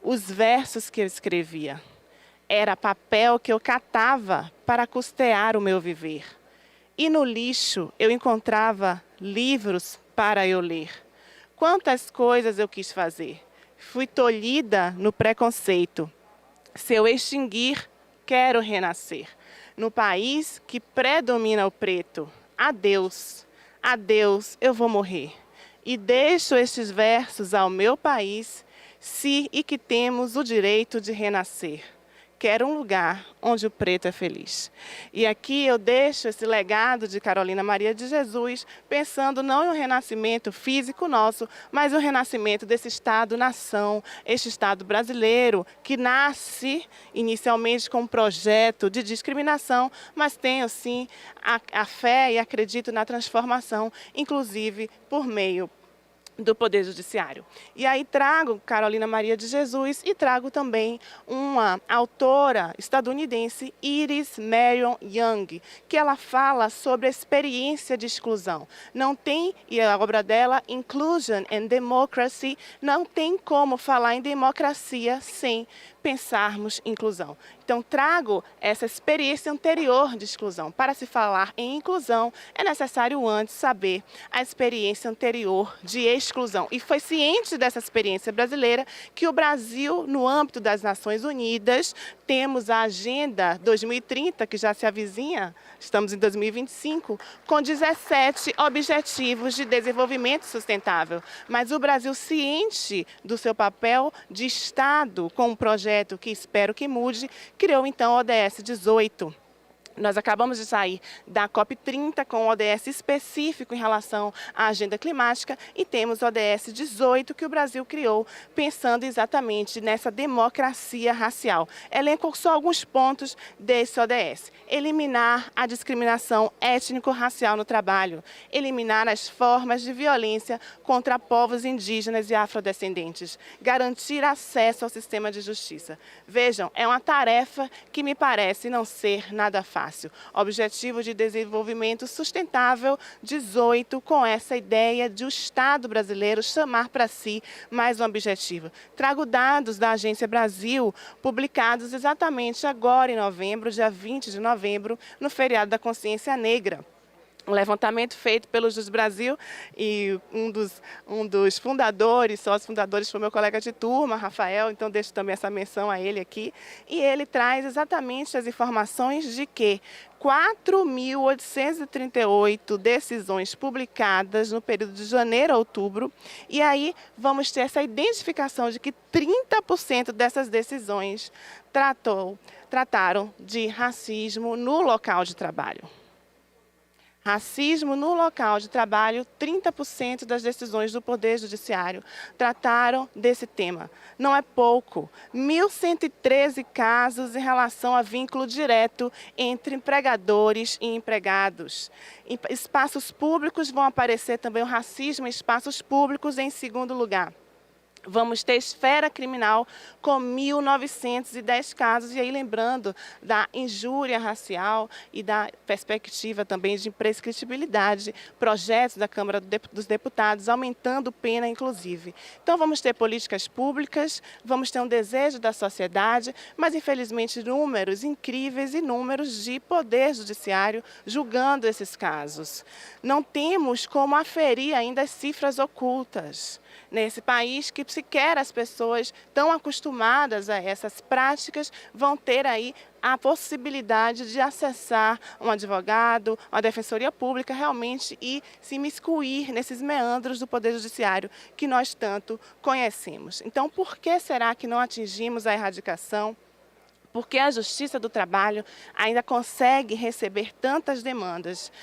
os versos que eu escrevia. Era papel que eu catava para custear o meu viver. E no lixo eu encontrava livros para eu ler. Quantas coisas eu quis fazer. Fui tolhida no preconceito. Se eu extinguir, quero renascer. No país que predomina o preto, adeus, adeus, eu vou morrer. E deixo estes versos ao meu país, se e que temos o direito de renascer. Quero um lugar onde o preto é feliz. E aqui eu deixo esse legado de Carolina Maria de Jesus, pensando não em um renascimento físico nosso, mas um renascimento desse Estado-nação, este Estado brasileiro, que nasce inicialmente com um projeto de discriminação, mas tenho sim a fé e acredito na transformação, inclusive por meio do Poder Judiciário. E aí trago Carolina Maria de Jesus e trago também uma autora estadunidense, Iris Marion Young, que ela fala sobre a experiência de exclusão. Não tem, e a obra dela, Inclusion and Democracy, não tem como falar em democracia sem pensarmos em inclusão. Então, trago essa experiência anterior de exclusão. Para se falar em inclusão, é necessário antes saber a experiência anterior de exclusão. E foi ciente dessa experiência brasileira que o Brasil, no âmbito das Nações Unidas, temos a Agenda 2030, que já se avizinha, estamos em 2025, com 17 Objetivos de Desenvolvimento Sustentável. Mas o Brasil, ciente do seu papel de Estado com um projeto que espero que mude, criou então o ODS 18. Nós acabamos de sair da COP30 com o ODS específico em relação à agenda climática e temos o ODS 18 que o Brasil criou pensando exatamente nessa democracia racial. Elenco só alguns pontos desse ODS. Eliminar a discriminação étnico-racial no trabalho. Eliminar as formas de violência contra povos indígenas e afrodescendentes. Garantir acesso ao sistema de justiça. Vejam, é uma tarefa que me parece não ser nada fácil. Objetivo de Desenvolvimento Sustentável 18, com essa ideia de o Estado brasileiro chamar para si mais um objetivo. Trago dados da Agência Brasil, publicados exatamente agora em novembro, dia 20 de novembro, no feriado da Consciência Negra. Um levantamento feito pelo Jus Brasil e um dos fundadores, sócios fundadores, foi meu colega de turma, Rafael, então deixo também essa menção a ele aqui. E ele traz exatamente as informações de que 4.838 decisões publicadas no período de janeiro a outubro, e aí vamos ter essa identificação de que 30% dessas decisões trataram de racismo no local de trabalho. Racismo no local de trabalho, 30% das decisões do Poder Judiciário trataram desse tema. Não é pouco. 1.113 casos em relação a vínculo direto entre empregadores e empregados. Em espaços públicos vão aparecer também o racismo em espaços públicos em segundo lugar. Vamos ter esfera criminal com 1.910 casos, e aí lembrando da injúria racial e da perspectiva também de imprescritibilidade, projetos da Câmara dos Deputados, aumentando pena inclusive. Então vamos ter políticas públicas, vamos ter um desejo da sociedade, mas infelizmente números incríveis e números de poder judiciário julgando esses casos. Não temos como aferir ainda as cifras ocultas nesse país, que sequer as pessoas tão acostumadas a essas práticas vão ter aí a possibilidade de acessar um advogado, uma defensoria pública realmente e se imiscuir nesses meandros do Poder Judiciário que nós tanto conhecemos. Então, por que será que não atingimos a erradicação? Porque a Justiça do Trabalho ainda consegue receber tantas demandas.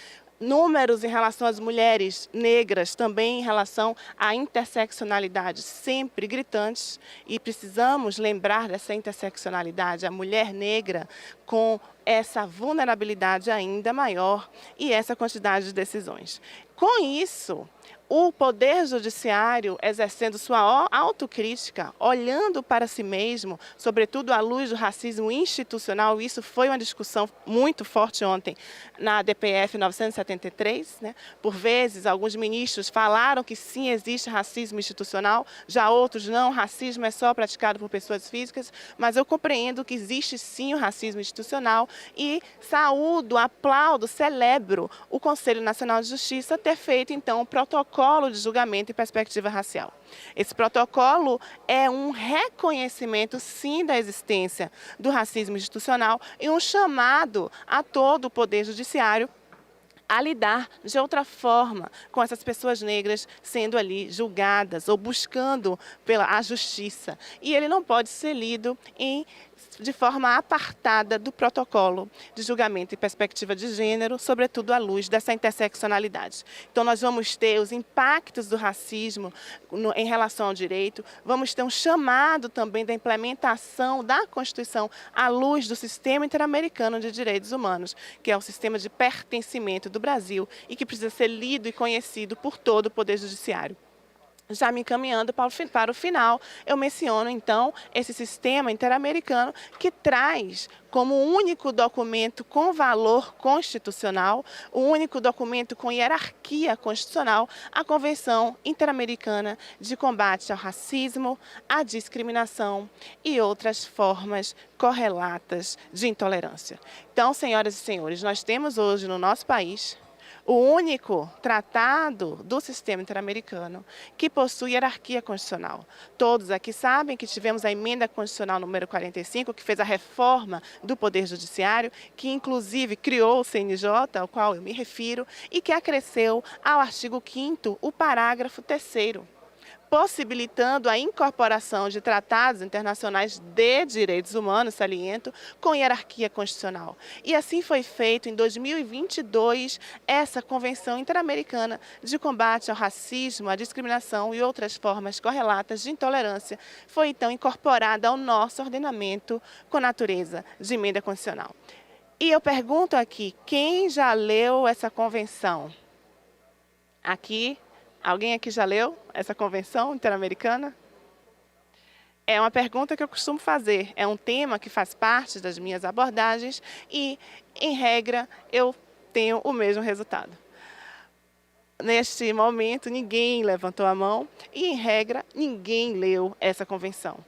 Números em relação às mulheres negras, também em relação à interseccionalidade, sempre gritantes, e precisamos lembrar dessa interseccionalidade, a mulher negra com essa vulnerabilidade ainda maior e essa quantidade de decisões. Com isso, o Poder Judiciário exercendo sua autocrítica, olhando para si mesmo, sobretudo à luz do racismo institucional, isso foi uma discussão muito forte ontem na DPF 973, né? Por vezes, alguns ministros falaram que sim, existe racismo institucional, já outros não, racismo é só praticado por pessoas físicas, mas eu compreendo que existe sim o racismo institucional e saúdo, aplaudo, celebro o Conselho Nacional de Justiça ter feito, então, um protocolo de julgamento e perspectiva racial. Esse protocolo é um reconhecimento, sim, da existência do racismo institucional e um chamado a todo o Poder Judiciário a lidar de outra forma com essas pessoas negras sendo ali julgadas ou buscando a justiça. E ele não pode ser lido de forma apartada do protocolo de julgamento e perspectiva de gênero, sobretudo à luz dessa interseccionalidade. Então, nós vamos ter os impactos do racismo em relação ao direito, vamos ter um chamado também da implementação da Constituição à luz do Sistema Interamericano de Direitos Humanos, que é o sistema de pertencimento do Brasil e que precisa ser lido e conhecido por todo o Poder Judiciário. Já me encaminhando para o final, eu menciono, então, esse sistema interamericano que traz como único documento com valor constitucional, o único documento com hierarquia constitucional, a Convenção Interamericana de Combate ao Racismo, à Discriminação e outras formas correlatas de intolerância. Então, senhoras e senhores, nós temos hoje no nosso país o único tratado do sistema interamericano que possui hierarquia constitucional. Todos aqui sabem que tivemos a emenda constitucional número 45, que fez a reforma do Poder Judiciário, que inclusive criou o CNJ, ao qual eu me refiro, e que acresceu ao artigo 5º o parágrafo 3º. Possibilitando a incorporação de tratados internacionais de direitos humanos, saliento, com hierarquia constitucional. E assim foi feito em 2022 essa Convenção Interamericana de Combate ao Racismo, à Discriminação e outras formas correlatas de intolerância foi então incorporada ao nosso ordenamento com natureza de emenda constitucional. E eu pergunto aqui, quem já leu essa convenção? Aqui. Alguém aqui já leu essa Convenção Interamericana? É uma pergunta que eu costumo fazer. É um tema que faz parte das minhas abordagens e, em regra, eu tenho o mesmo resultado. Neste momento, ninguém levantou a mão e, em regra, ninguém leu essa convenção.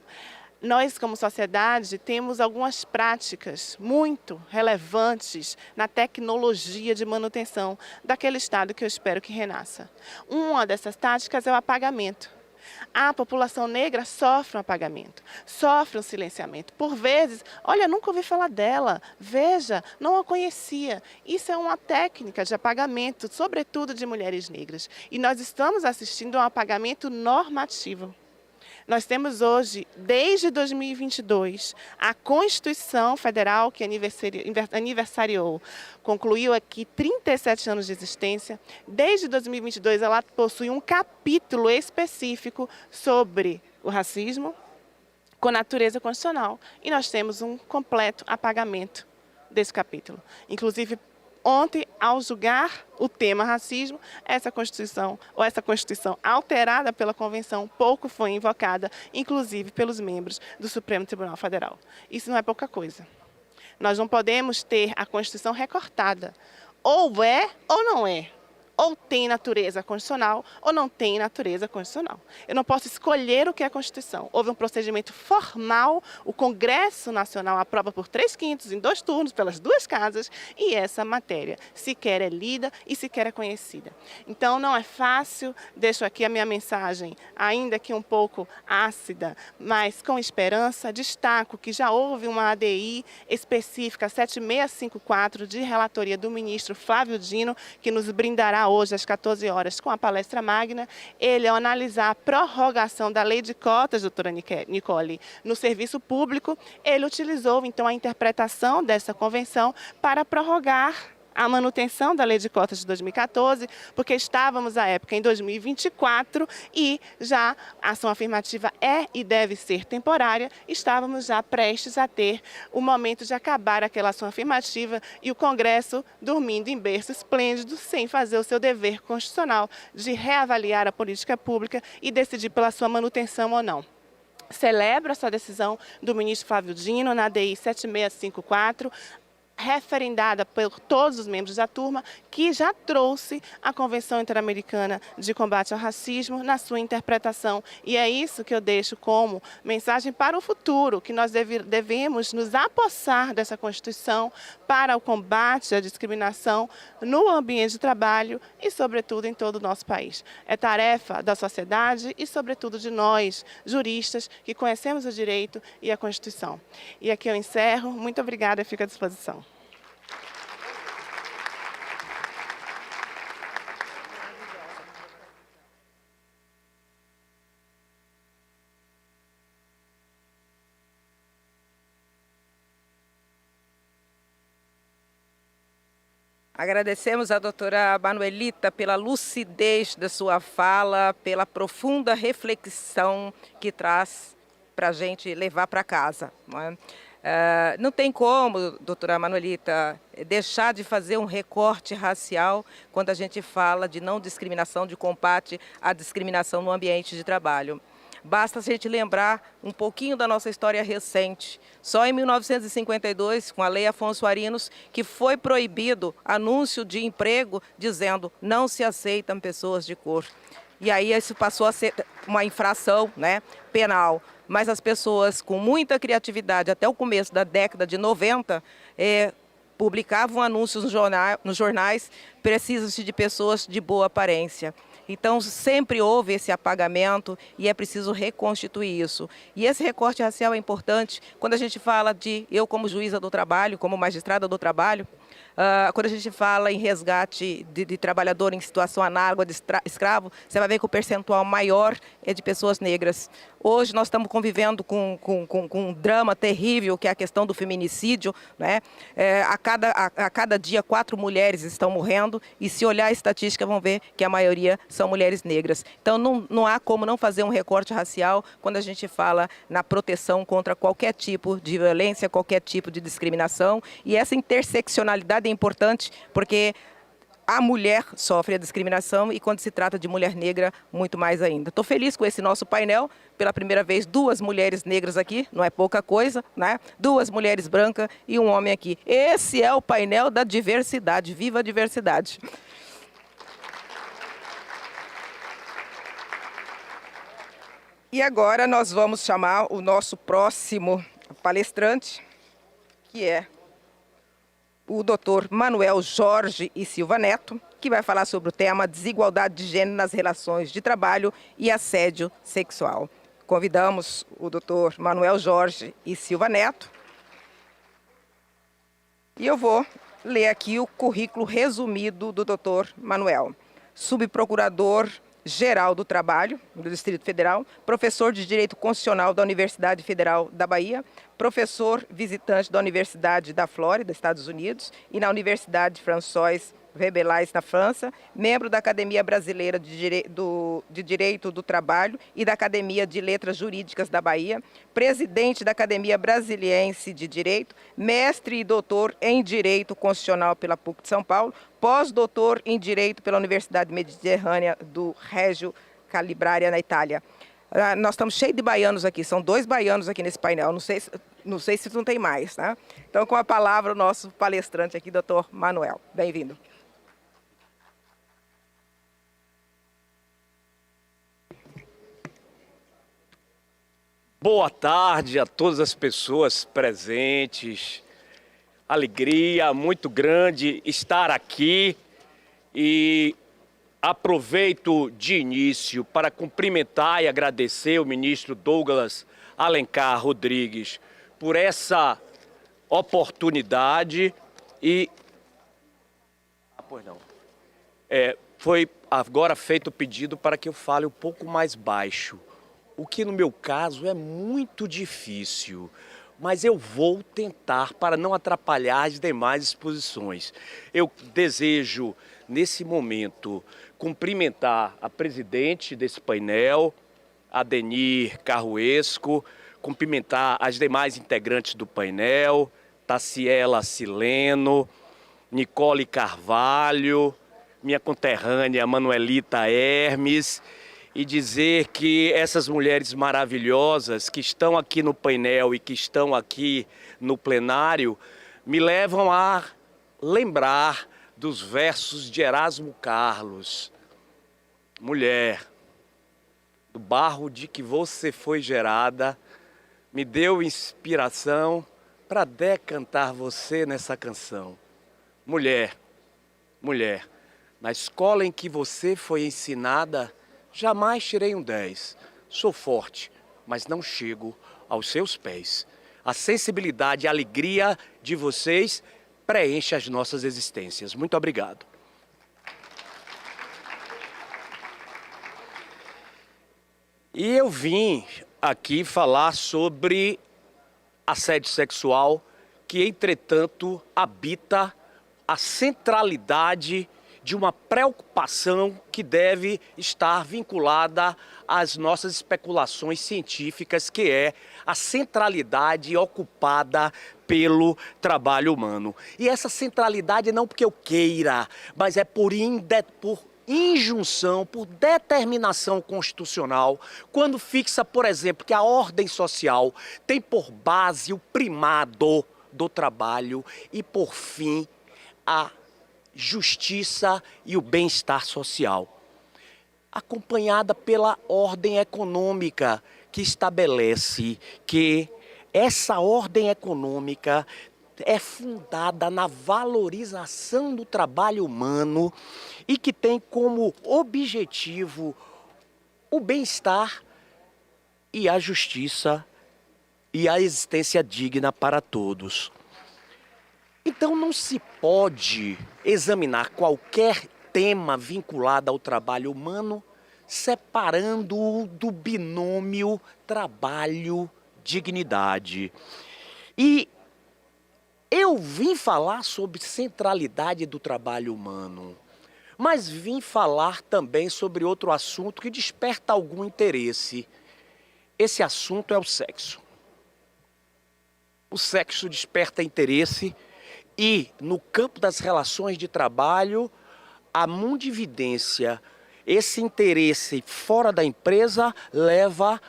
Nós, como sociedade, temos algumas práticas muito relevantes na tecnologia de manutenção daquele Estado que eu espero que renasça. Uma dessas táticas é o apagamento. A população negra sofre um apagamento, sofre um silenciamento. Por vezes, olha, nunca ouvi falar dela, veja, não a conhecia. Isso é uma técnica de apagamento, sobretudo de mulheres negras. E nós estamos assistindo a um apagamento normativo. Nós temos hoje, desde 2022, a Constituição Federal, que aniversariou, concluiu aqui 37 anos de existência. Desde 2022, ela possui um capítulo específico sobre o racismo, com natureza constitucional. E nós temos um completo apagamento desse capítulo. Inclusive, ontem, ao julgar o tema racismo, essa Constituição alterada pela Convenção, pouco foi invocada, inclusive pelos membros do Supremo Tribunal Federal. Isso não é pouca coisa. Nós não podemos ter a Constituição recortada. Ou é ou não é. Ou tem natureza constitucional ou não tem natureza constitucional. Eu não posso escolher o que é a Constituição. Houve um procedimento formal, o Congresso Nacional aprova por 3/5, em 2 turnos, pelas 2 casas, e essa matéria sequer é lida e sequer é conhecida. Então, não é fácil, deixo aqui a minha mensagem, ainda que um pouco ácida, mas com esperança. Destaco que já houve uma ADI específica, 7654, de relatoria do ministro Flávio Dino, que nos brindará hoje às 14 horas com a palestra magna. Ele, ao analisar a prorrogação da lei de cotas, doutora Nicole, no serviço público, ele utilizou então a interpretação dessa convenção para prorrogar a manutenção da lei de cotas de 2014, porque estávamos à época em 2024 e já a ação afirmativa é e deve ser temporária, estávamos já prestes a ter o momento de acabar aquela ação afirmativa e o Congresso dormindo em berço esplêndido, sem fazer o seu dever constitucional de reavaliar a política pública e decidir pela sua manutenção ou não. Celebro essa decisão do ministro Flávio Dino na ADI 7654, referendada por todos os membros da turma, que já trouxe a Convenção Interamericana de Combate ao Racismo na sua interpretação. E é isso que eu deixo como mensagem para o futuro, que nós devemos nos apossar dessa Constituição para o combate à discriminação no ambiente de trabalho e, sobretudo, em todo o nosso país. É tarefa da sociedade e, sobretudo, de nós, juristas, que conhecemos o direito e a Constituição. E aqui eu encerro. Muito obrigada e fico à disposição. Agradecemos à doutora Manuelita pela lucidez da sua fala, pela profunda reflexão que traz para a gente levar para casa. Não é? Não tem como, doutora Manuelita, deixar de fazer um recorte racial quando a gente fala de não discriminação, de combate à discriminação no ambiente de trabalho. Basta a gente lembrar um pouquinho da nossa história recente. Só em 1952, com a Lei Afonso Arinos, que foi proibido anúncio de emprego dizendo não se aceitam pessoas de cor. E aí isso passou a ser uma infração, né, penal. Mas as pessoas com muita criatividade, até o começo da década de 90, publicavam anúncios nos jornais, precisam-se de pessoas de boa aparência. Então, sempre houve esse apagamento e é preciso reconstituir isso. E esse recorte racial é importante quando a gente fala de, eu como juíza do trabalho, como magistrada do trabalho, quando a gente fala em resgate de trabalhador em situação análoga de escravo, você vai ver que o percentual maior é de pessoas negras. Hoje nós estamos convivendo com um drama terrível, que é a questão do feminicídio, né? A cada dia 4 mulheres estão morrendo e, se olhar a estatística, vão ver que a maioria são mulheres negras. Então não há como não fazer um recorte racial quando a gente fala na proteção contra qualquer tipo de violência, qualquer tipo de discriminação. E essa interseccionalidade é importante porque a mulher sofre a discriminação e, quando se trata de mulher negra, muito mais ainda. Estou feliz com esse nosso painel. Pela primeira vez, 2 mulheres negras aqui, não é pouca coisa, né? 2 mulheres brancas e um homem aqui. Esse é o painel da diversidade. Viva a diversidade! E agora nós vamos chamar o nosso próximo palestrante, que é o Dr. Manuel Jorge e Silva Neto, que vai falar sobre o tema desigualdade de gênero nas relações de trabalho e assédio sexual. Convidamos o Dr. Manuel Jorge e Silva Neto. E eu vou ler aqui o currículo resumido do Dr. Manuel. Subprocurador Geral do Trabalho, do Distrito Federal, professor de Direito Constitucional da Universidade Federal da Bahia, professor visitante da Universidade da Flórida, Estados Unidos, e na Universidade François Rabelais, na França, membro da Academia Brasileira de Direito do Trabalho e da Academia de Letras Jurídicas da Bahia, presidente da Academia Brasiliense de Direito, mestre e doutor em Direito Constitucional pela PUC de São Paulo, pós-doutor em Direito pela Universidade Mediterrânea do Reggio Calabria, na Itália. Nós estamos cheios de baianos aqui, são 2 baianos aqui nesse painel, não sei se não tem mais, tá? Então, com a palavra, o nosso palestrante aqui, doutor Manuel. Bem-vindo. Boa tarde a todas as pessoas presentes. Alegria muito grande estar aqui e aproveito de início para cumprimentar e agradecer o ministro Douglas Alencar Rodrigues por essa oportunidade e foi agora feito o pedido para que eu fale um pouco mais baixo. O que no meu caso é muito difícil, mas eu vou tentar para não atrapalhar as demais exposições. Eu desejo, nesse momento, cumprimentar a presidente desse painel, Adenir Carruesco, cumprimentar as demais integrantes do painel, Taciela Sileno, Nicole Carvalho, minha conterrânea Manuelita Hermes, e dizer que essas mulheres maravilhosas que estão aqui no painel e que estão aqui no plenário me levam a lembrar dos versos de Erasmo Carlos. Mulher, do barro de que você foi gerada, me deu inspiração para decantar você nessa canção. Mulher, mulher, na escola em que você foi ensinada, jamais tirei um 10. Sou forte, mas não chego aos seus pés. A sensibilidade e a alegria de vocês preenche as nossas existências. Muito obrigado. E eu vim aqui falar sobre assédio sexual, que, entretanto, habita a centralidade de uma preocupação que deve estar vinculada às nossas especulações científicas, que é a centralidade ocupada pelo trabalho humano. E essa centralidade não porque eu queira, mas é por injunção, por determinação constitucional, quando fixa, por exemplo, que a ordem social tem por base o primado do trabalho e, por fim, a justiça e o bem-estar social, acompanhada pela ordem econômica, que estabelece que essa ordem econômica é fundada na valorização do trabalho humano e que tem como objetivo o bem-estar e a justiça e a existência digna para todos. Então não se pode examinar qualquer tema vinculado ao trabalho humano separando-o do binômio trabalho-dignidade. E eu vim falar sobre centralidade do trabalho humano, mas vim falar também sobre outro assunto que desperta algum interesse. Esse assunto é o sexo. O sexo desperta interesse. E, no campo das relações de trabalho, a mundividência, esse interesse fora da empresa, leva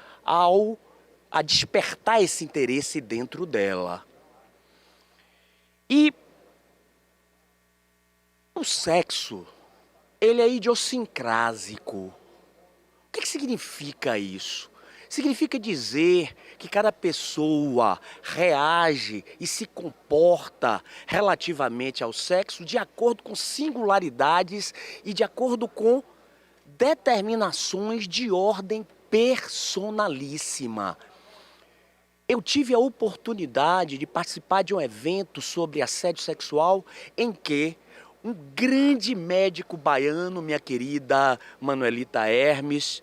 a despertar esse interesse dentro dela. E o sexo, ele é idiosincrásico. O que significa isso? Significa dizer que cada pessoa reage e se comporta relativamente ao sexo de acordo com singularidades e de acordo com determinações de ordem personalíssima. Eu tive a oportunidade de participar de um evento sobre assédio sexual em que um grande médico baiano, minha querida Manuelita Hermes,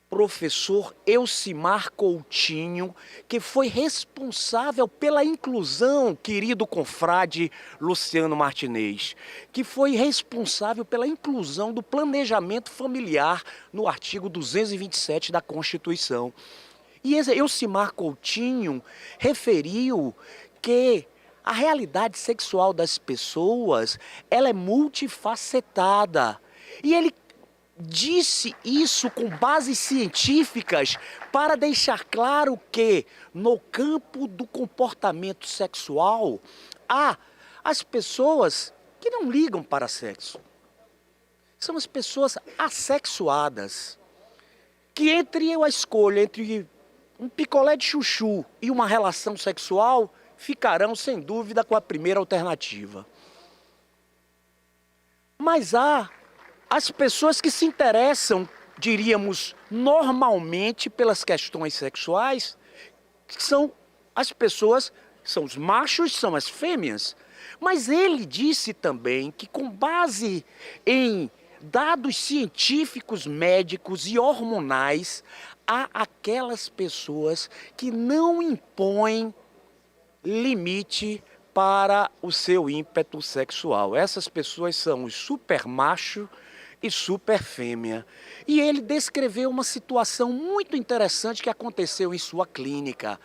professor Elcimar Coutinho, que foi responsável pela inclusão, querido confrade Luciano Martinez, que foi responsável pela inclusão do planejamento familiar no artigo 227 da Constituição. E Elcimar Coutinho referiu que a realidade sexual das pessoas, ela é multifacetada. E ele disse isso com bases científicas para deixar claro que, no campo do comportamento sexual, há as pessoas que não ligam para sexo. São as pessoas assexuadas, que entre a escolha entre um picolé de chuchu e uma relação sexual, ficarão, sem dúvida, com a primeira alternativa. Mas há as pessoas que se interessam, diríamos, normalmente pelas questões sexuais, que são as pessoas, são os machos, são as fêmeas. Mas ele disse também que, com base em dados científicos, médicos e hormonais, há aquelas pessoas que não impõem limite para o seu ímpeto sexual. Essas pessoas são os super macho e super fêmea. E ele descreveu uma situação muito interessante que aconteceu em sua clínica.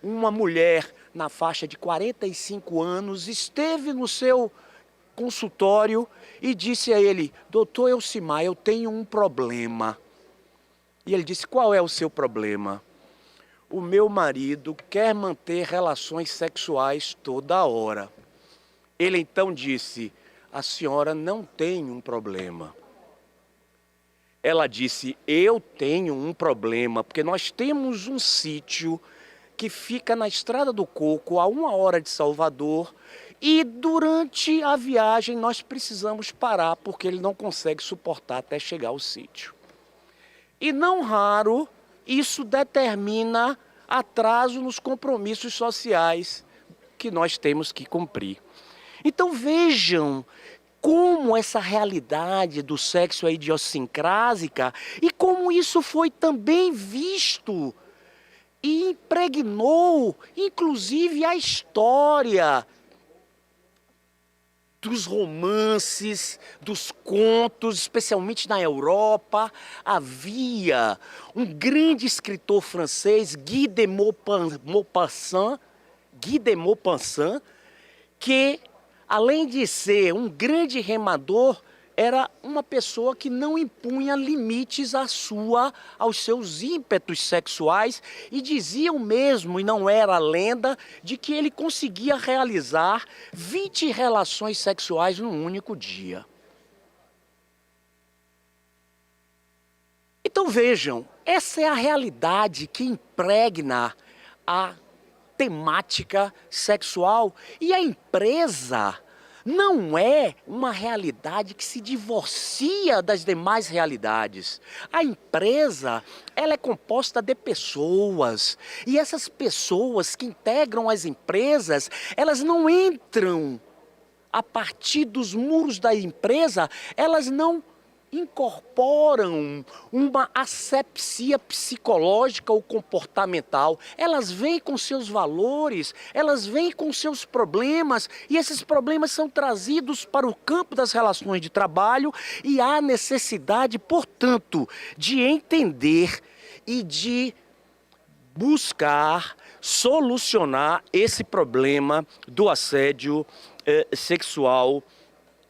Uma mulher na faixa de 45 anos esteve no seu consultório e disse a ele: doutor Elcimar, eu tenho um problema. E ele disse: qual é o seu problema? O meu marido quer manter relações sexuais toda hora. Ele então disse: a senhora não tem um problema. Ela disse: eu tenho um problema, porque nós temos um sítio que fica na Estrada do Coco, a 1 hora de Salvador, e durante a viagem nós precisamos parar, porque ele não consegue suportar até chegar ao sítio. E não raro, isso determina atraso nos compromissos sociais que nós temos que cumprir. Então vejam como essa realidade do sexo é idiosincrásica e como isso foi também visto e impregnou, inclusive, a história dos romances, dos contos, especialmente na Europa. Havia um grande escritor francês, Guy de Maupassant, que, além de ser um grande remador, era uma pessoa que não impunha limites aos seus ímpetos sexuais e diziam mesmo, e não era lenda, de que ele conseguia realizar 20 relações sexuais num único dia. Então vejam, essa é a realidade que impregna a temática sexual, e a empresa não é uma realidade que se divorcia das demais realidades. A empresa, ela é composta de pessoas, e essas pessoas que integram as empresas, elas não entram a partir dos muros da empresa, elas não incorporam uma asepsia psicológica ou comportamental. Elas vêm com seus valores, elas vêm com seus problemas, e esses problemas são trazidos para o campo das relações de trabalho, e há necessidade, portanto, de entender e de buscar solucionar esse problema do assédio sexual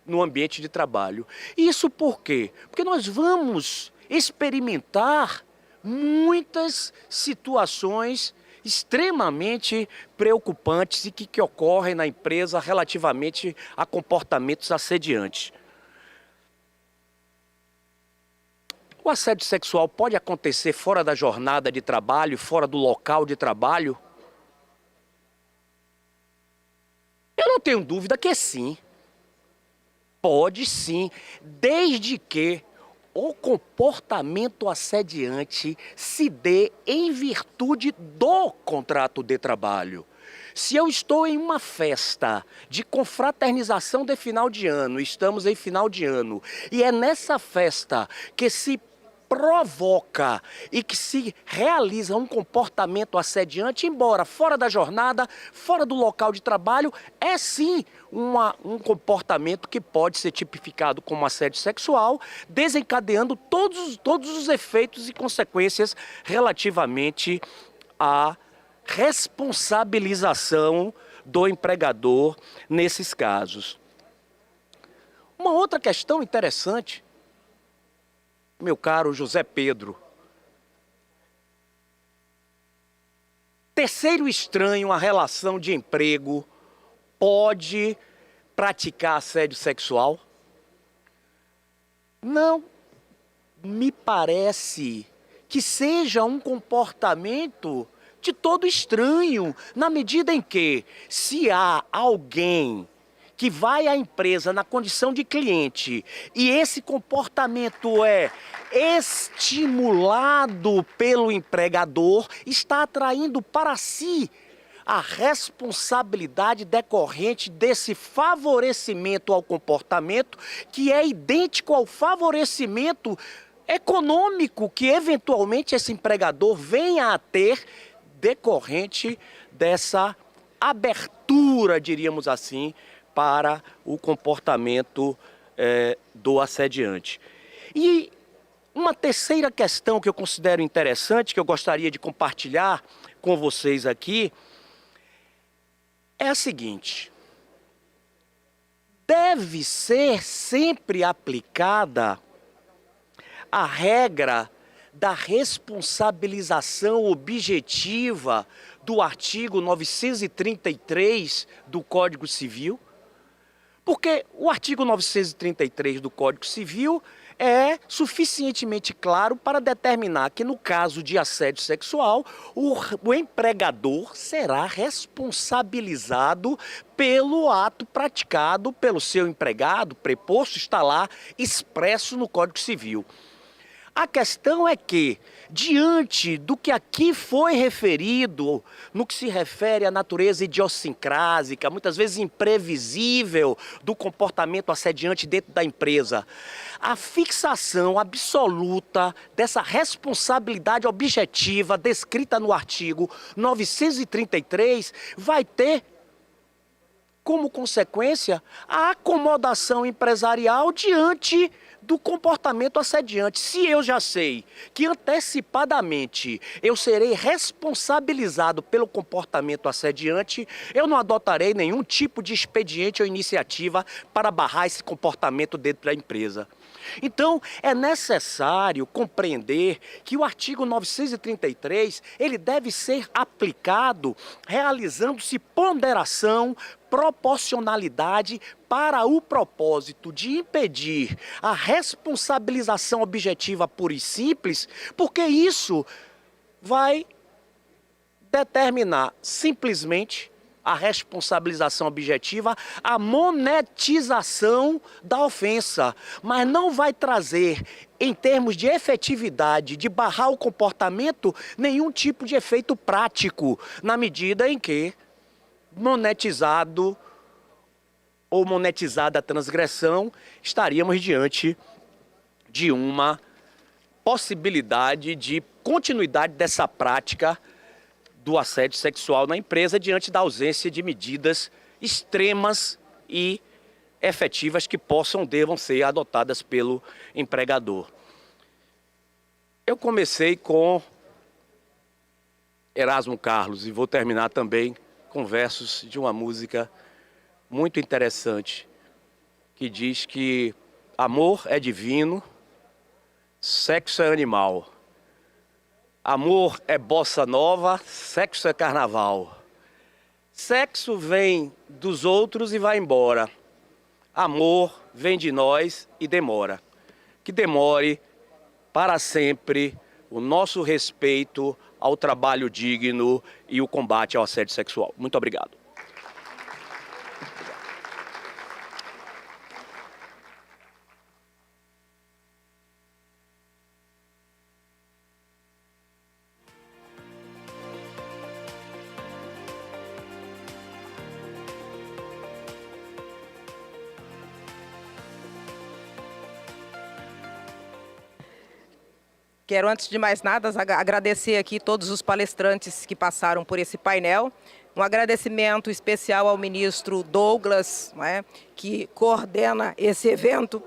no ambiente de trabalho. Isso por quê? Porque nós vamos experimentar muitas situações extremamente preocupantes e que ocorrem na empresa relativamente a comportamentos assediantes. O assédio sexual pode acontecer fora da jornada de trabalho, fora do local de trabalho? Eu não tenho dúvida que sim. Pode sim, desde que o comportamento assediante se dê em virtude do contrato de trabalho. Se eu estou em uma festa de confraternização de final de ano, estamos em final de ano, e é nessa festa que se provoca e que se realiza um comportamento assediante, embora fora da jornada, fora do local de trabalho, é sim um comportamento que pode ser tipificado como assédio sexual, desencadeando todos os efeitos e consequências relativamente à responsabilização do empregador nesses casos. Uma outra questão interessante, meu caro José Pedro. Terceiro estranho à relação de emprego pode praticar assédio sexual? Não me parece que seja um comportamento de todo estranho, na medida em que, se há alguém que vai à empresa na condição de cliente e esse comportamento é estimulado pelo empregador, está atraindo para si a responsabilidade decorrente desse favorecimento ao comportamento, que é idêntico ao favorecimento econômico que eventualmente esse empregador venha a ter decorrente dessa abertura, diríamos assim, para o comportamento do assediante. E uma terceira questão que eu considero interessante, que eu gostaria de compartilhar com vocês aqui, é a seguinte: deve ser sempre aplicada a regra da responsabilização objetiva do artigo 933 do Código Civil? Porque o artigo 933 do Código Civil é suficientemente claro para determinar que, no caso de assédio sexual, o empregador será responsabilizado pelo ato praticado pelo seu empregado, preposto, está lá expresso no Código Civil. A questão é que, diante do que aqui foi referido, no que se refere à natureza idiosincrásica, muitas vezes imprevisível, do comportamento assediante dentro da empresa, a fixação absoluta dessa responsabilidade objetiva descrita no artigo 933 vai ter como consequência a acomodação empresarial diante do comportamento assediante. Se eu já sei que antecipadamente eu serei responsabilizado pelo comportamento assediante, eu não adotarei nenhum tipo de expediente ou iniciativa para barrar esse comportamento dentro da empresa. Então, é necessário compreender que o artigo 933, ele deve ser aplicado realizando-se ponderação, proporcionalidade para o propósito de impedir a responsabilização objetiva pura e simples, porque isso vai determinar simplesmente a responsabilização objetiva, a monetização da ofensa, mas não vai trazer, em termos de efetividade, de barrar o comportamento, nenhum tipo de efeito prático, na medida em que monetizado ou monetizada a transgressão, estaríamos diante de uma possibilidade de continuidade dessa prática do assédio sexual na empresa diante da ausência de medidas extremas e efetivas que devam ser adotadas pelo empregador. Eu comecei com Erasmo Carlos e vou terminar também com versos de uma música muito interessante que diz que amor é divino, sexo é animal. Amor é bossa nova, sexo é carnaval. Sexo vem dos outros e vai embora. Amor vem de nós e demora. Que demore para sempre o nosso respeito ao trabalho digno e o combate ao assédio sexual. Muito obrigado. Quero, antes de mais nada, agradecer aqui todos os palestrantes que passaram por esse painel. Um agradecimento especial ao ministro Douglas, né, que coordena esse evento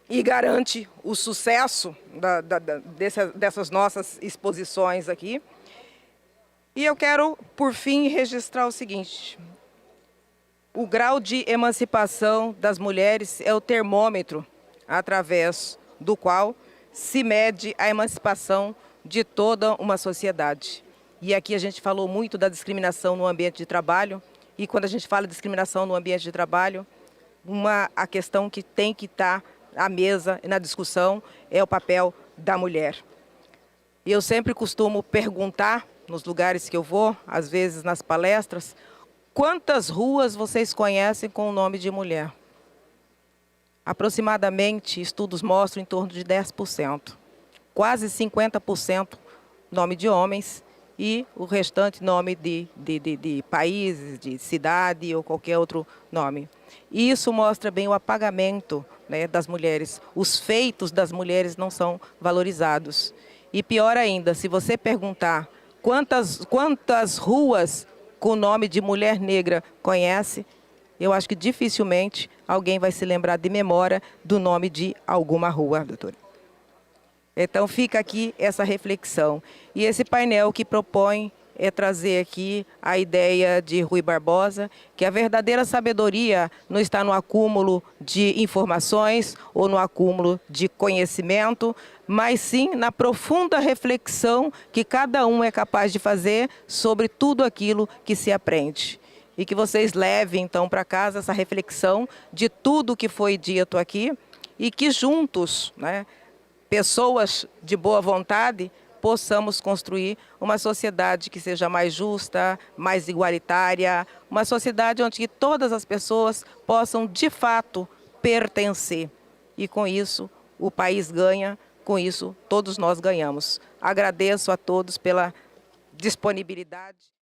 e garante o sucesso dessas nossas exposições aqui. E eu quero, por fim, registrar o seguinte: o grau de emancipação das mulheres é o termômetro através do qual se mede a emancipação de toda uma sociedade. E aqui a gente falou muito da discriminação no ambiente de trabalho, e quando a gente fala de discriminação no ambiente de trabalho, a questão que tem que estar à mesa e na discussão é o papel da mulher. Eu sempre costumo perguntar, nos lugares que eu vou, às vezes nas palestras, quantas ruas vocês conhecem com o nome de mulher? Aproximadamente, estudos mostram, em torno de 10%. Quase 50% nome de homens e o restante nome de países, de cidade ou qualquer outro nome. E isso mostra bem o apagamento, né, das mulheres. Os feitos das mulheres não são valorizados. E pior ainda, se você perguntar quantas ruas com o nome de mulher negra conhece, eu acho que dificilmente alguém vai se lembrar de memória do nome de alguma rua, doutora. Então fica aqui essa reflexão. E esse painel que propõe é trazer aqui a ideia de Rui Barbosa, que a verdadeira sabedoria não está no acúmulo de informações ou no acúmulo de conhecimento, mas sim na profunda reflexão que cada um é capaz de fazer sobre tudo aquilo que se aprende. E que vocês levem, então, para casa essa reflexão de tudo que foi dito aqui e que juntos, né, pessoas de boa vontade, possamos construir uma sociedade que seja mais justa, mais igualitária, uma sociedade onde todas as pessoas possam, de fato, pertencer. E com isso, o país ganha, com isso, todos nós ganhamos. Agradeço a todos pela disponibilidade.